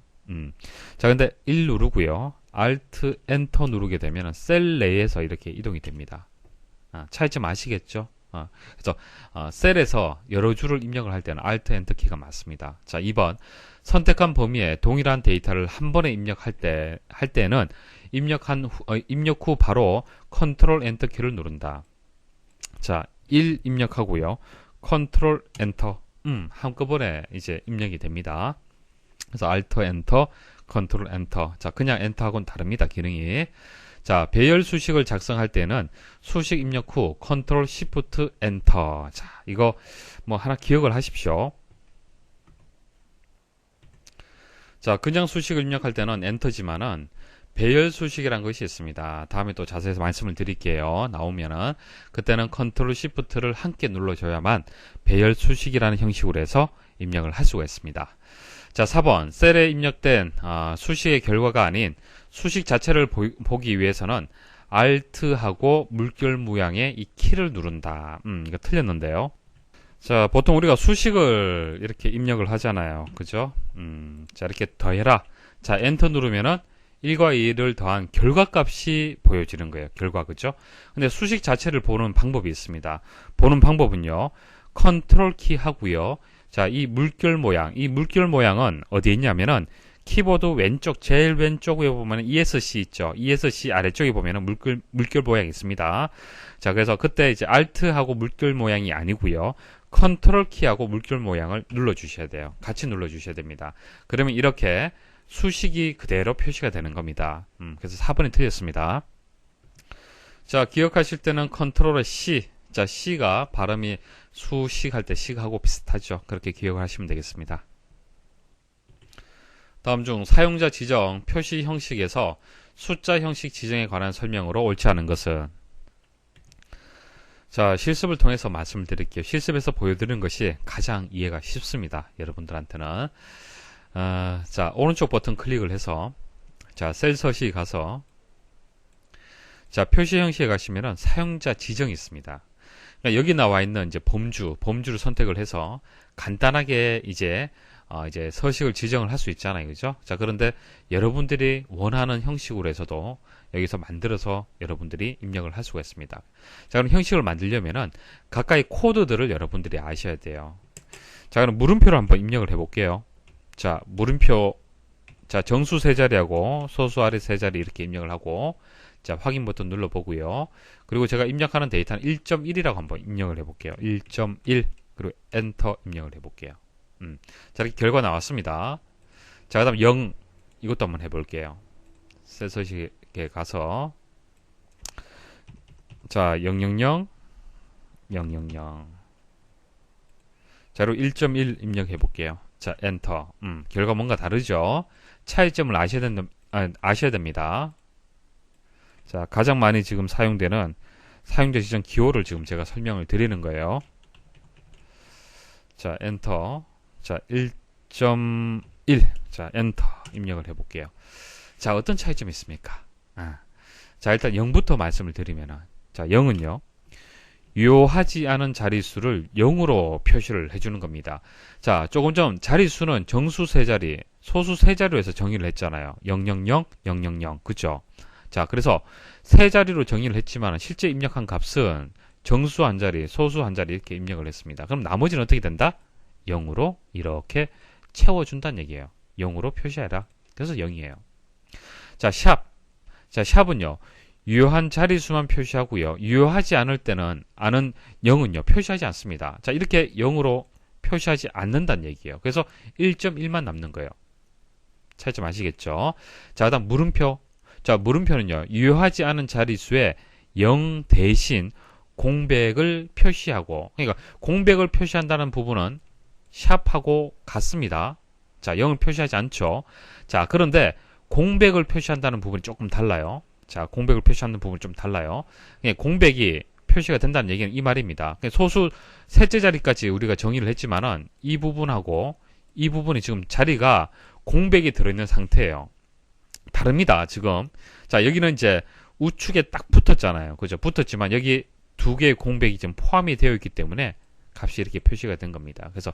자, 근데 1 누르고요. Alt Enter 누르게 되면은 셀 내에서 이렇게 이동이 됩니다. 차이점 아시겠죠? 그래서 셀에서 여러 줄을 입력을 할 때는 Alt Enter 키가 맞습니다. 자, 2번 선택한 범위에 동일한 데이터를 한 번에 입력할 때는 입력 후 바로 Ctrl Enter 키를 누른다. 자, 1 입력하고요. Ctrl Enter 한꺼번에 이제 입력이 됩니다. 그래서 Alt Enter, Ctrl Enter. 자, 그냥 엔터하고는 다릅니다. 기능이. 자, 배열 수식을 작성할 때는 수식 입력 후 Ctrl Shift Enter. 자, 이거 뭐 하나 기억을 하십시오. 자, 그냥 수식을 입력할 때는 엔터지만은 배열 수식이라는 것이 있습니다. 다음에 또 자세히 말씀을 드릴게요. 나오면은 그때는 Ctrl Shift를 함께 눌러줘야만 배열 수식이라는 형식으로 해서 입력을 할 수가 있습니다. 자, 4번 셀에 입력된 수식의 결과가 아닌 수식 자체를 보기 위해서는 Alt하고 물결 모양의 이 키를 누른다. 이거 틀렸는데요. 자, 보통 우리가 수식을 이렇게 입력을 하잖아요. 그죠? 자, 이렇게 더해라. 자, 엔터 누르면은 1과 2를 더한 결과값이 보여지는 거예요. 결과, 그죠? 근데 수식 자체를 보는 방법이 있습니다. 보는 방법은요. 컨트롤 키 하고요. 자, 이 물결 모양은 어디에 있냐면은 키보드 왼쪽, 제일 왼쪽에 보면 ESC 있죠. ESC 아래쪽에 보면은 물결 모양이 있습니다. 자, 그래서 그때 이제 Alt하고 물결 모양이 아니고요. 컨트롤 키하고 물결 모양을 눌러주셔야 돼요. 같이 눌러주셔야 됩니다. 그러면 이렇게 수식이 그대로 표시가 되는 겁니다. 그래서 4번이 틀렸습니다. 자, 기억하실 때는 컨트롤의 C. 자, C가 발음이 수식 할 때 C하고 비슷하죠. 그렇게 기억을 하시면 되겠습니다. 다음 중 사용자 지정 표시 형식에서 숫자 형식 지정에 관한 설명으로 옳지 않은 것은? 자, 실습을 통해서 말씀을 드릴게요. 실습에서 보여드리는 것이 가장 이해가 쉽습니다. 여러분들한테는. 자, 오른쪽 버튼 클릭을 해서 자, 셀 서식에 가서 자, 표시 형식에 가시면은 사용자 지정이 있습니다. 그러니까 여기 나와 있는 이제 범주를 선택을 해서 간단하게 이제 서식을 지정을 할 수 있잖아요. 그죠? 자, 그런데 여러분들이 원하는 형식으로 해서도 여기서 만들어서 여러분들이 입력을 할 수가 있습니다. 자, 그럼 형식을 만들려면은 가까이 코드들을 여러분들이 아셔야 돼요. 자, 그럼 물음표를 한번 입력을 해 볼게요. 자, 물음표, 자, 정수 세 자리하고 소수 아래 세 자리 이렇게 입력을 하고, 자, 확인 버튼 눌러보고요. 그리고 제가 입력하는 데이터는 1.1이라고 한번 입력을 해볼게요. 1.1 그리고 엔터 입력을 해볼게요. 자, 이렇게 결과 나왔습니다. 자, 그 다음 0 이것도 한번 해볼게요. 셀 서식에 가서 자, 000 000 자, 그리고 1.1 입력해 볼게요. 자, 엔터. 결과 뭔가 다르죠? 차이점을 아셔야 됩니다. 자, 가장 많이 지금 사용되는 사용자 지정 기호를 지금 제가 설명을 드리는 거예요. 자, 엔터. 자, 1.1. 자, 엔터 입력을 해 볼게요. 자, 어떤 차이점이 있습니까? 자, 일단 0부터 말씀을 드리면은, 자, 0은요, 유효하지 않은 자릿수를 0으로 표시를 해주는 겁니다. 자, 조금 전 자릿수는 정수 세 자리, 소수 세 자리로 해서 정의를 했잖아요. 000, 000, 그죠? 자, 그래서 세 자리로 정의를 했지만 실제 입력한 값은 정수 한 자리, 소수 한 자리 이렇게 입력을 했습니다. 그럼 나머지는 어떻게 된다? 0으로 이렇게 채워준다는 얘기예요. 0으로 표시해라. 그래서 0이에요. 자, 샵. 자, 샵은요, 유효한 자릿수만 표시하고요. 유효하지 않을 때는 0은요, 표시하지 않습니다. 자, 이렇게 0으로 표시하지 않는다는 얘기예요. 그래서 1.1만 남는 거예요. 차이점 아시겠죠? 자, 그다음 물음표. 자, 물음표는요, 유효하지 않은 자릿수에 0 대신 공백을 표시하고, 그러니까 공백을 표시한다는 부분은 샵하고 같습니다. 자, 0을 표시하지 않죠. 자, 그런데 공백을 표시한다는 부분이 조금 달라요. 자, 공백을 표시하는 부분이 좀 달라요. 공백이 표시가 된다는 얘기는 이 말입니다. 소수 셋째 자리까지 우리가 정의를 했지만은 이 부분하고 이 부분이 지금 자리가 공백이 들어있는 상태예요. 다릅니다, 지금. 자, 여기는 이제 우측에 딱 붙었잖아요. 그죠? 붙었지만 여기 두 개의 공백이 지금 포함이 되어 있기 때문에 값이 이렇게 표시가 된 겁니다. 그래서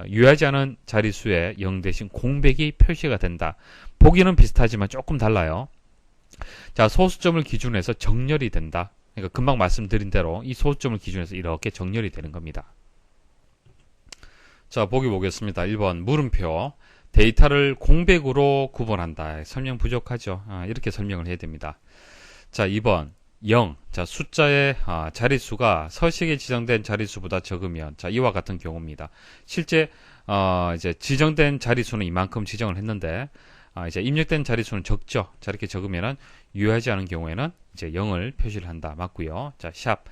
유효하지 않은 자릿수에 0 대신 공백이 표시가 된다. 보기는 비슷하지만 조금 달라요. 자, 소수점을 기준으로 해서 정렬이 된다. 그러니까 금방 말씀드린 대로 이 소수점을 기준으로 해서 이렇게 정렬이 되는 겁니다. 자, 보기 보겠습니다. 1번 물음표. 데이터를 공백으로 구분한다. 설명 부족하죠. 이렇게 설명을 해야 됩니다. 자, 2번 0. 자, 숫자의 자릿수가 서식에 지정된 자릿수보다 적으면, 자, 이와 같은 경우입니다. 실제 이제 지정된 자릿수는 이만큼 지정을 했는데 이제 입력된 자릿수는 적죠. 자, 이렇게 적으면은 유효하지 않은 경우에는 이제 0을 표시를 한다. 맞고요. 자, 샵.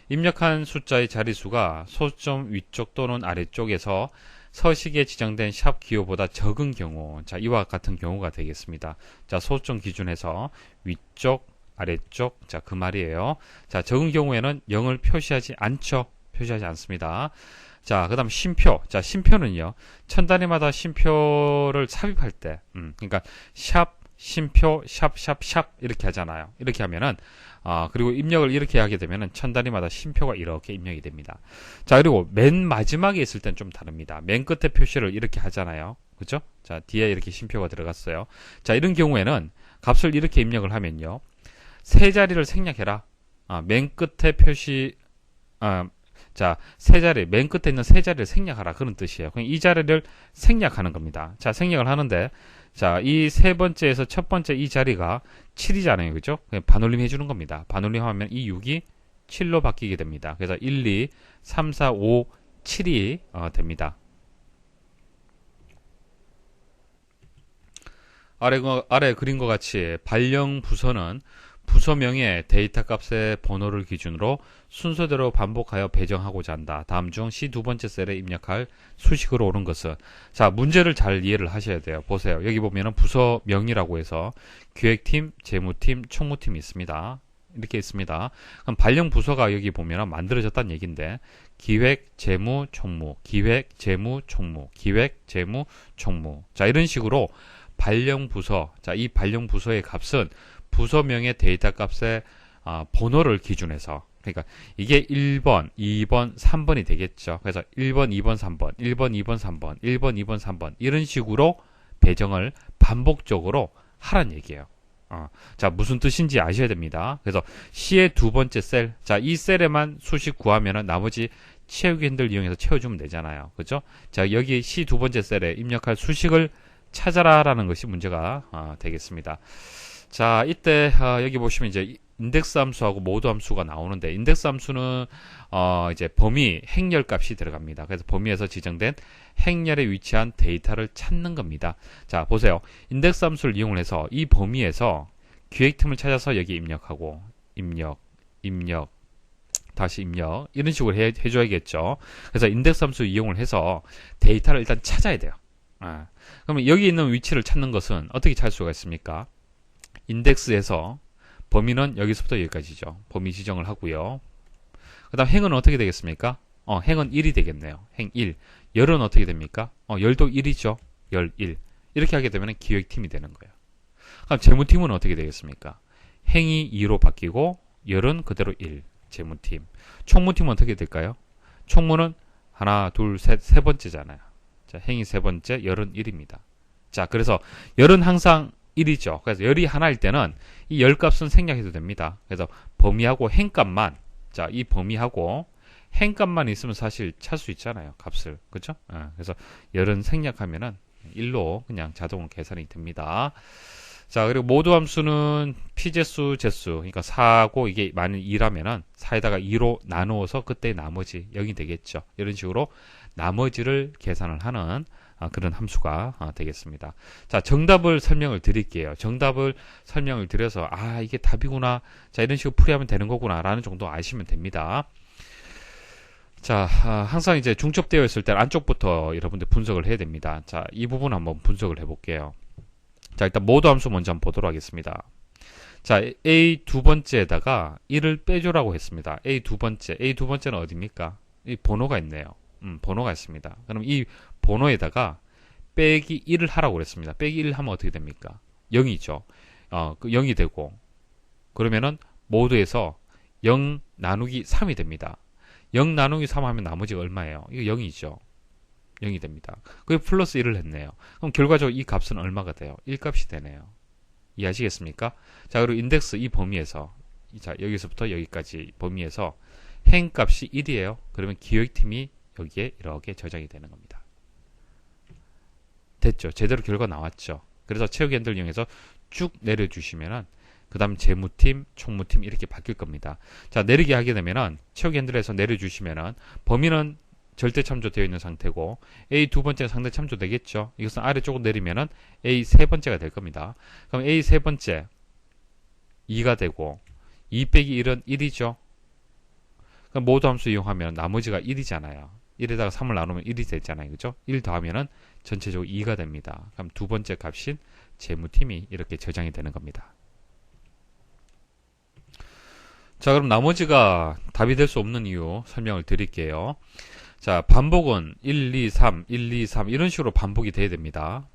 입력한 숫자의 자릿수가 소수점 위쪽 또는 아래쪽에서 서식에 지정된 샵 기호보다 적은 경우, 자, 이와 같은 경우가 되겠습니다. 자, 소수점 기준에서 위쪽, 아래쪽, 자, 그 말이에요. 자, 적은 경우에는 0을 표시하지 않죠. 표시하지 않습니다. 자, 그 다음 쉼표. 자, 쉼표는요, 천 단위마다 쉼표를 삽입할 때, 그러니까 샵, 쉼표, 샵, 샵, 샵 이렇게 하잖아요. 이렇게 하면은 그리고 입력을 이렇게 하게 되면은 천 단위마다 쉼표가 이렇게 입력이 됩니다. 자, 그리고 맨 마지막에 있을 땐 좀 다릅니다. 맨 끝에 표시를 이렇게 하잖아요. 그죠? 자, 뒤에 이렇게 쉼표가 들어갔어요. 자, 이런 경우에는 값을 이렇게 입력을 하면요, 세 자리를 생략해라. 맨 끝에 표시, 자, 세 자리, 맨 끝에 있는 세 자리를 생략하라. 그런 뜻이에요. 그냥 이 자리를 생략하는 겁니다. 자, 생략을 하는데, 자, 이 세 번째에서 첫 번째 이 자리가 7이잖아요. 그죠? 그냥 반올림 해주는 겁니다. 반올림 하면 이 6이 7로 바뀌게 됩니다. 그래서 1, 2, 3, 4, 5, 7이 됩니다. 아래 그린 것 같이 발령 부서는 부서명의 데이터 값의 번호를 기준으로 순서대로 반복하여 배정하고자 한다. 다음 중 C 두 번째 셀에 입력할 수식으로 옳은 것은, 자, 문제를 잘 이해를 하셔야 돼요. 보세요. 여기 보면은 부서명이라고 해서 기획팀, 재무팀, 총무팀이 있습니다. 이렇게 있습니다. 그럼 발령 부서가 여기 보면은 만들어졌다는 얘기인데, 기획, 재무, 총무, 기획, 재무, 총무, 기획, 재무, 총무. 자, 이런 식으로 발령 부서, 자, 이 발령 부서의 값은 부서명의 데이터 값의 번호를 기준해서, 그러니까 이게 1번, 2번, 3번이 되겠죠. 그래서 1번, 2번, 3번, 1번, 2번, 3번, 1번, 2번, 3번 이런 식으로 배정을 반복적으로 하란 얘기예요. 자, 무슨 뜻인지 아셔야 됩니다. 그래서 C의 두 번째 셀, 자, 이 셀에만 수식 구하면은 나머지 채우기 핸들 이용해서 채워주면 되잖아요. 그죠? 자, 여기 C 두 번째 셀에 입력할 수식을 찾아라라는 것이 문제가 되겠습니다. 자, 이때 여기 보시면 이제 인덱스 함수하고 모드 함수가 나오는데, 인덱스 함수는 이제 범위 행렬 값이 들어갑니다. 그래서 범위에서 지정된 행렬에 위치한 데이터를 찾는 겁니다. 자, 보세요. 인덱스 함수를 이용을 해서 이 범위에서 기획틈을 찾아서 여기 입력하고, 입력, 다시 입력, 이런 식으로 해줘야겠죠. 그래서 인덱스 함수 이용을 해서 데이터를 일단 찾아야 돼요. 그러면 여기 있는 위치를 찾는 것은 어떻게 찾을 수가 있습니까? 인덱스에서 범위는 여기서부터 여기까지죠. 범위 지정을 하고요. 그 다음 행은 어떻게 되겠습니까? 행은 1이 되겠네요. 행 1. 열은 어떻게 됩니까? 열도 1이죠. 열 1. 이렇게 하게 되면 기획팀이 되는 거예요. 그럼 재무팀은 어떻게 되겠습니까? 행이 2로 바뀌고 열은 그대로 1. 재무팀. 총무팀은 어떻게 될까요? 총무는 하나, 둘, 셋, 세 번째잖아요. 자, 행이 세 번째, 열은 1입니다. 자, 그래서 열은 항상 1이죠. 그래서 열이 하나일 때는 이 열 값은 생략해도 됩니다. 그래서 범위하고 행값만, 자, 이 범위하고 행값만 있으면 사실 찾을 수 있잖아요. 값을. 그죠? 그래서 열은 생략하면은 1로 그냥 자동으로 계산이 됩니다. 자, 그리고 모두 함수는 피제수, 제수, 그러니까 4하고 이게 만일 2라면은 4에다가 2로 나누어서 그때 나머지 0이 되겠죠. 이런 식으로 나머지를 계산을 하는 그런 함수가 되겠습니다. 자, 정답을 설명을 드릴게요. 정답을 설명을 드려서 이게 답이구나. 자, 이런 식으로 풀이하면 되는 거구나 라는 정도 아시면 됩니다. 자, 항상 이제 중첩되어 있을 때 안쪽부터 여러분들 분석을 해야 됩니다. 자, 이 부분 한번 분석을 해볼게요. 자, 일단 모드 함수 먼저 한번 보도록 하겠습니다. 자, A 두 번째에다가 1을 빼줘라고 했습니다. A 두 번째는 어디입니까? 이 번호가 있네요. 번호가 있습니다. 그럼 이 번호에다가 빼기 1을 하라고 그랬습니다. 빼기 1 하면 어떻게 됩니까? 0이죠. 그 0이 되고, 그러면은 모드에서 0 나누기 3이 됩니다. 0 나누기 3 하면 나머지가 얼마예요? 이거 0이죠. 0이 됩니다. 그게 플러스 1을 했네요. 그럼 결과적으로 이 값은 얼마가 돼요? 1값이 되네요. 이해하시겠습니까? 자, 그리고 인덱스 이 범위에서, 자, 여기서부터 여기까지 범위에서 행값이 1이에요. 그러면 기획팀이 여기에 이렇게 저장이 되는 겁니다. 됐죠? 제대로 결과 나왔죠? 그래서 채우기 핸들 이용해서 쭉 내려주시면은 그 다음 재무팀, 총무팀 이렇게 바뀔 겁니다. 자, 내리게 하게 되면은 채우기 핸들에서 내려주시면은 범위는 절대 참조되어 있는 상태고 A 두 번째는 상대 참조 되겠죠. 이것은 아래쪽으로 내리면은 A 세 번째가 될 겁니다. 그럼 A 세 번째 2가 되고 2 빼기 1은 1이죠. 그럼 모두 함수 이용하면 나머지가 1이잖아요. 1에다가 3을 나누면 1이 되잖아요. 그죠? 1 더하면은 전체적으로 2가 됩니다. 그럼 두 번째 값인 재무팀이 이렇게 저장이 되는 겁니다. 자, 그럼 나머지가 답이 될 수 없는 이유 설명을 드릴게요. 자, 반복은 1, 2, 3, 1, 2, 3 이런 식으로 반복이 돼야 됩니다.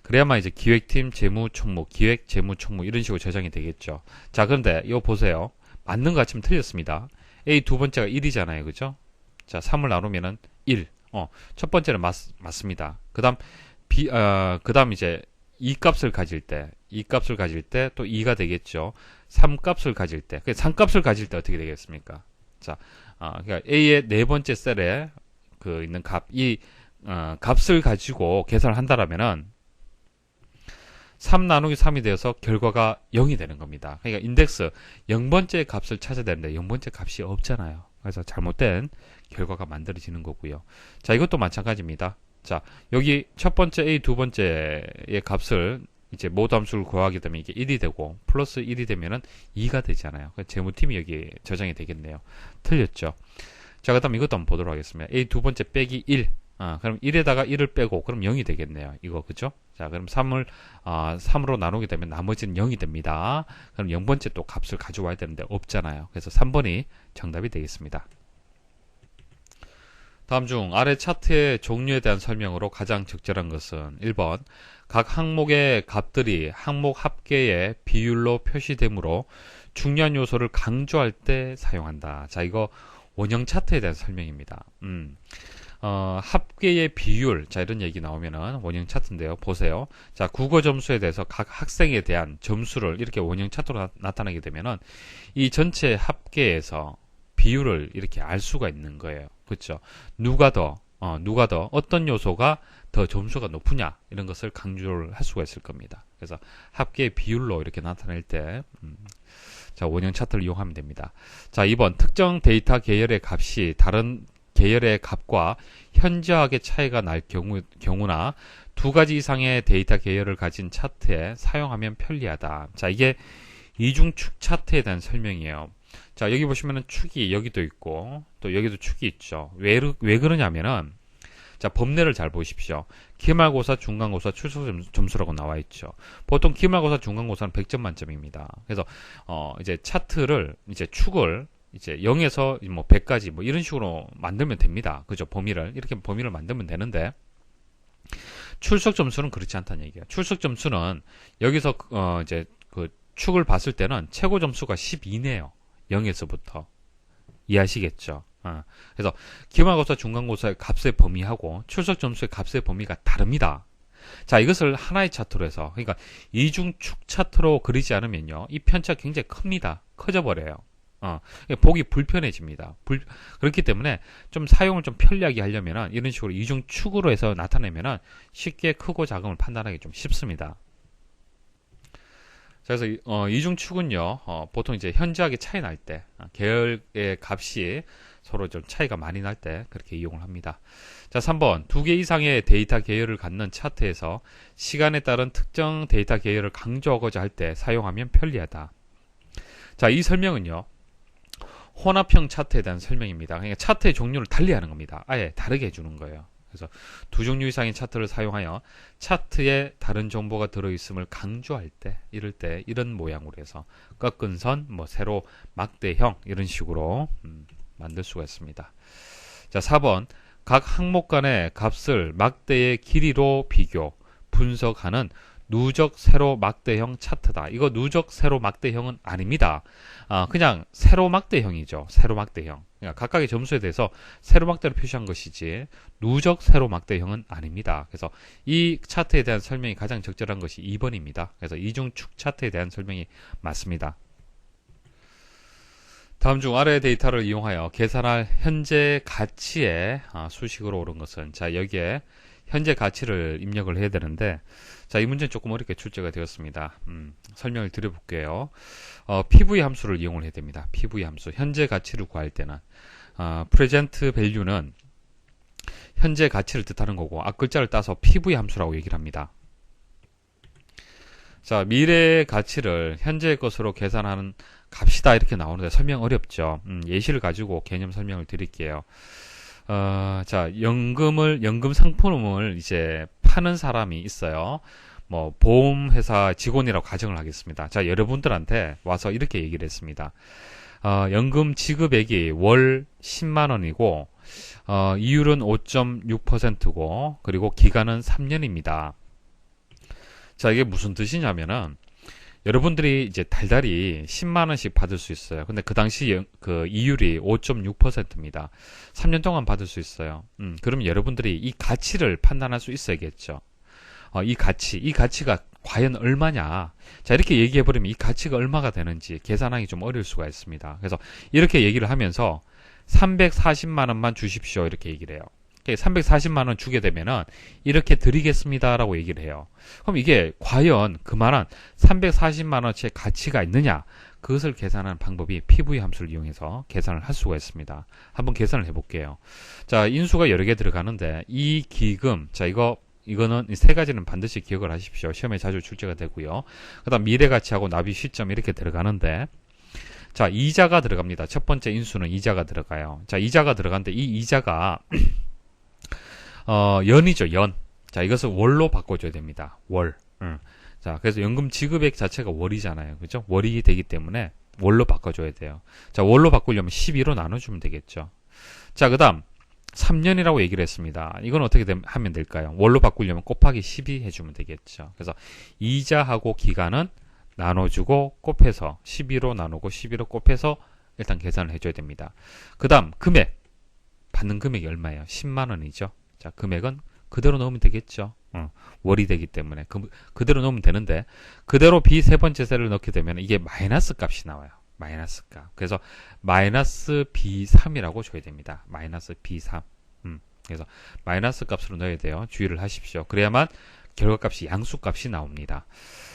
그래야만 이제 기획팀, 재무, 총무, 기획, 재무, 총무 이런 식으로 저장이 되겠죠. 자, 그런데 이거 보세요. 맞는 것 같지만 틀렸습니다. A 두 번째가 1이잖아요. 그죠? 자, 3을 나누면은 1. 첫 번째는 맞습니다. 그 다음 이제 2 값을 가질 때 또 2가 되겠죠. 3 값을 가질 때, 3 값을 가질 때 어떻게 되겠습니까? 자, 그러니까 A의 네 번째 셀에 그 있는 값을 가지고 계산을 한다라면은 3 나누기 3이 되어서 결과가 0이 되는 겁니다. 그러니까 인덱스 0번째 값을 찾아야 되는데 0번째 값이 없잖아요. 그래서 잘못된 결과가 만들어지는 거고요. 자, 이것도 마찬가지입니다. 자, 여기 첫 번째 A 두 번째의 값을 이제 모두 함수를 구하게 되면 이게 1이 되고 플러스 1이 되면은 2가 되잖아요. 재무팀이 여기 저장이 되겠네요. 틀렸죠. 자, 그 다음 이것도 한번 보도록 하겠습니다. A 두 번째 빼기 1. 그럼 1에다가 1을 빼고 그럼 0이 되겠네요. 이거 그죠? 자, 그럼 3으로 나누게 되면 나머지는 0이 됩니다. 그럼 0번째 또 값을 가져와야 되는데 없잖아요. 그래서 3번이 정답이 되겠습니다. 다음 중 아래 차트의 종류에 대한 설명으로 가장 적절한 것은 1번 각 항목의 값들이 항목 합계의 비율로 표시되므로 중요한 요소를 강조할 때 사용한다. 자, 이거 원형 차트에 대한 설명입니다. 합계의 비율, 자, 이런 얘기 나오면은 원형 차트인데요. 보세요. 자, 국어 점수에 대해서 각 학생에 대한 점수를 이렇게 원형 차트로 나타나게 되면은 이 전체 합계에서 비율을 이렇게 알 수가 있는 거예요. 그렇죠? 누가 더 어떤 요소가 더 점수가 높으냐 이런 것을 강조를 할 수가 있을 겁니다. 그래서 합계의 비율로 이렇게 나타낼 때 자, 원형 차트를 이용하면 됩니다. 자, 2번 특정 데이터 계열의 값이 다른 계열의 값과 현저하게 차이가 날 경우나 두 가지 이상의 데이터 계열을 가진 차트에 사용하면 편리하다. 자, 이게 이중축 차트에 대한 설명이에요. 자, 여기 보시면은 축이 여기도 있고 또 여기도 축이 있죠. 왜 그러냐면은 자, 법례를 잘 보십시오. 기말고사, 중간고사, 출석 점수라고 나와 있죠. 보통 기말고사, 중간고사는 100점 만점입니다. 그래서 이제 차트를 이제 축을 이제 0에서 뭐 100까지 뭐 이런 식으로 만들면 됩니다. 그죠? 이렇게 범위를 만들면 되는데 출석 점수는 그렇지 않다는 얘기예요. 출석 점수는 여기서 이제 그 축을 봤을 때는 최고 점수가 12네요. 0에서부터. 이해하시겠죠? 그래서 기말고사, 중간고사의 값의 범위하고 출석 점수의 값의 범위가 다릅니다. 자, 이것을 하나의 차트로 해서, 그러니까 이중축 차트로 그리지 않으면요, 이 편차가 굉장히 큽니다. 커져버려요. 보기 불편해집니다. 그렇기 때문에 좀 사용을 좀 편리하게 하려면은 이런 식으로 이중축으로 해서 나타내면은 쉽게 크고 작음을 판단하기 좀 쉽습니다. 자, 그래서 이중축은요, 보통 이제 현저하게 차이 날 때, 계열의 값이 서로 좀 차이가 많이 날 때 그렇게 이용을 합니다. 자, 3번 두 개 이상의 데이터 계열을 갖는 차트에서 시간에 따른 특정 데이터 계열을 강조하고자 할 때 사용하면 편리하다. 자, 이 설명은요, 혼합형 차트에 대한 설명입니다. 그러니까 차트의 종류를 달리하는 겁니다. 아예 다르게 해주는 거예요. 그래서 두 종류 이상의 차트를 사용하여 차트에 다른 정보가 들어있음을 강조할 때, 이럴 때 이런 모양으로 해서 꺾은 선, 뭐 세로, 막대형 이런 식으로 만들 수가 있습니다. 자, 4번 각 항목 간의 값을 막대의 길이로 비교, 분석하는 누적 세로 막대형 차트다. 이거 누적 세로 막대형은 아닙니다. 그냥 세로 막대형이죠. 세로 막대형. 그러니까 각각의 점수에 대해서 세로 막대로 표시한 것이지 누적 세로 막대형은 아닙니다. 그래서 이 차트에 대한 설명이 가장 적절한 것이 2번입니다. 그래서 이중축 차트에 대한 설명이 맞습니다. 다음 중 아래 데이터를 이용하여 계산할 현재 가치의 수식으로 오른 것은, 자, 여기에 현재 가치를 입력을 해야 되는데, 자, 이 문제는 조금 어렵게 출제가 되었습니다. 설명을 드려볼게요. PV 함수를 이용을 해야 됩니다. PV 함수. 현재 가치를 구할 때는, present value는 현재 가치를 뜻하는 거고, 앞글자를 따서 PV 함수라고 얘기를 합니다. 자, 미래의 가치를 현재의 것으로 계산하는 값이다 이렇게 나오는데 설명 어렵죠. 예시를 가지고 개념 설명을 드릴게요. 자, 연금 상품을 이제 파는 사람이 있어요. 뭐 보험회사 직원이라고 가정을 하겠습니다. 자, 여러분들한테 와서 이렇게 얘기를 했습니다. 연금 지급액이 월 10만 원이고 이율은 5.6%고 그리고 기간은 3년입니다. 자, 이게 무슨 뜻이냐면은 여러분들이 이제 달달이 10만 원씩 받을 수 있어요. 근데 그 당시 그 이율이 5.6%입니다. 3년 동안 받을 수 있어요. 그러면 여러분들이 이 가치를 판단할 수 있어야겠죠. 이 가치가 과연 얼마냐. 자, 이렇게 얘기해버리면 이 가치가 얼마가 되는지 계산하기 좀 어려울 수가 있습니다. 그래서 이렇게 얘기를 하면서 340만 원만 주십시오. 이렇게 얘기를 해요. 340만 원 주게 되면은 이렇게 드리겠습니다 라고 얘기를 해요. 그럼 이게 과연 그만한 340만 원치의 가치가 있느냐, 그것을 계산하는 방법이 PV 함수를 이용해서 계산을 할 수가 있습니다. 한번 계산을 해볼게요. 자, 인수가 여러 개 들어가는데 이 기금, 자, 이거는 이 세 가지는 반드시 기억을 하십시오. 시험에 자주 출제가 되고요. 그 다음 미래가치하고 납입 시점 이렇게 들어가는데, 자, 이자가 들어갑니다. 첫 번째 인수는 이자가 들어가요. 자, 이자가 들어가는데 이 이자가 연이죠, 연. 자, 이것을 월로 바꿔줘야 됩니다. 월. 자, 그래서 연금 지급액 자체가 월이잖아요. 그죠? 월이 되기 때문에 월로 바꿔줘야 돼요. 자, 월로 바꾸려면 12로 나눠주면 되겠죠. 자, 그 다음 3년이라고 얘기를 했습니다. 이건 어떻게 하면 될까요? 월로 바꾸려면 곱하기 12 해주면 되겠죠. 그래서 이자하고 기간은 나눠주고 곱해서 12로 나누고 12로 곱해서 일단 계산을 해줘야 됩니다. 그 다음 금액. 받는 금액이 얼마예요? 10만 원이죠. 자, 금액은 그대로 넣으면 되겠죠. 월이 되기 때문에 그대로 넣으면 되는데, 그대로 B 세 번째 셀을 넣게 되면 이게 마이너스 값이 나와요. 마이너스 값. 그래서 마이너스 B3이라고 줘야 됩니다. 마이너스 B3. 그래서 마이너스 값으로 넣어야 돼요. 주의를 하십시오. 그래야만 결과값이 양수값이 나옵니다.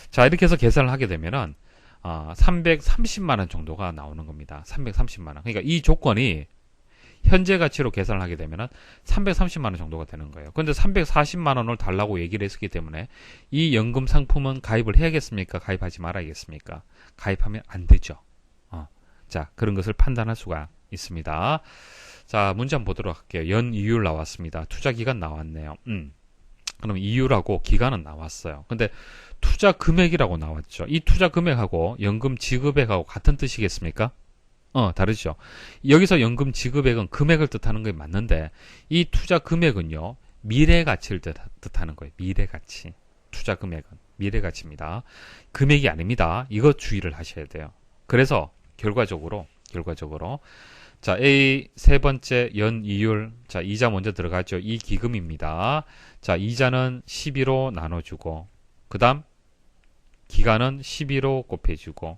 자, 이렇게 해서 계산을 하게 되면은 330만 원 정도가 나오는 겁니다. 330만 원. 그러니까 이 조건이 현재 가치로 계산을 하게 되면 330만 원 정도가 되는 거예요. 그런데 340만 원을 달라고 얘기를 했기 때문에 이 연금 상품은 가입을 해야겠습니까? 가입하지 말아야겠습니까? 가입하면 안 되죠. 자, 그런 것을 판단할 수가 있습니다. 자, 문제 한번 보도록 할게요. 연 이율 나왔습니다. 투자 기간 나왔네요. 그럼 이율하고 기간은 나왔어요. 근데 투자 금액이라고 나왔죠. 이 투자 금액하고 연금 지급액하고 같은 뜻이겠습니까? 다르죠. 여기서 연금 지급액은 금액을 뜻하는 게 맞는데, 이 투자 금액은요, 미래 가치를 뜻하는 거예요. 미래 가치. 투자 금액은 미래 가치입니다. 금액이 아닙니다. 이거 주의를 하셔야 돼요. 그래서 결과적으로 자, A 세 번째 연 이율. 자, 이자 먼저 들어가죠. 이 기금입니다. 자, 이자는 12로 나눠주고, 그 다음 기간은 12로 곱해주고,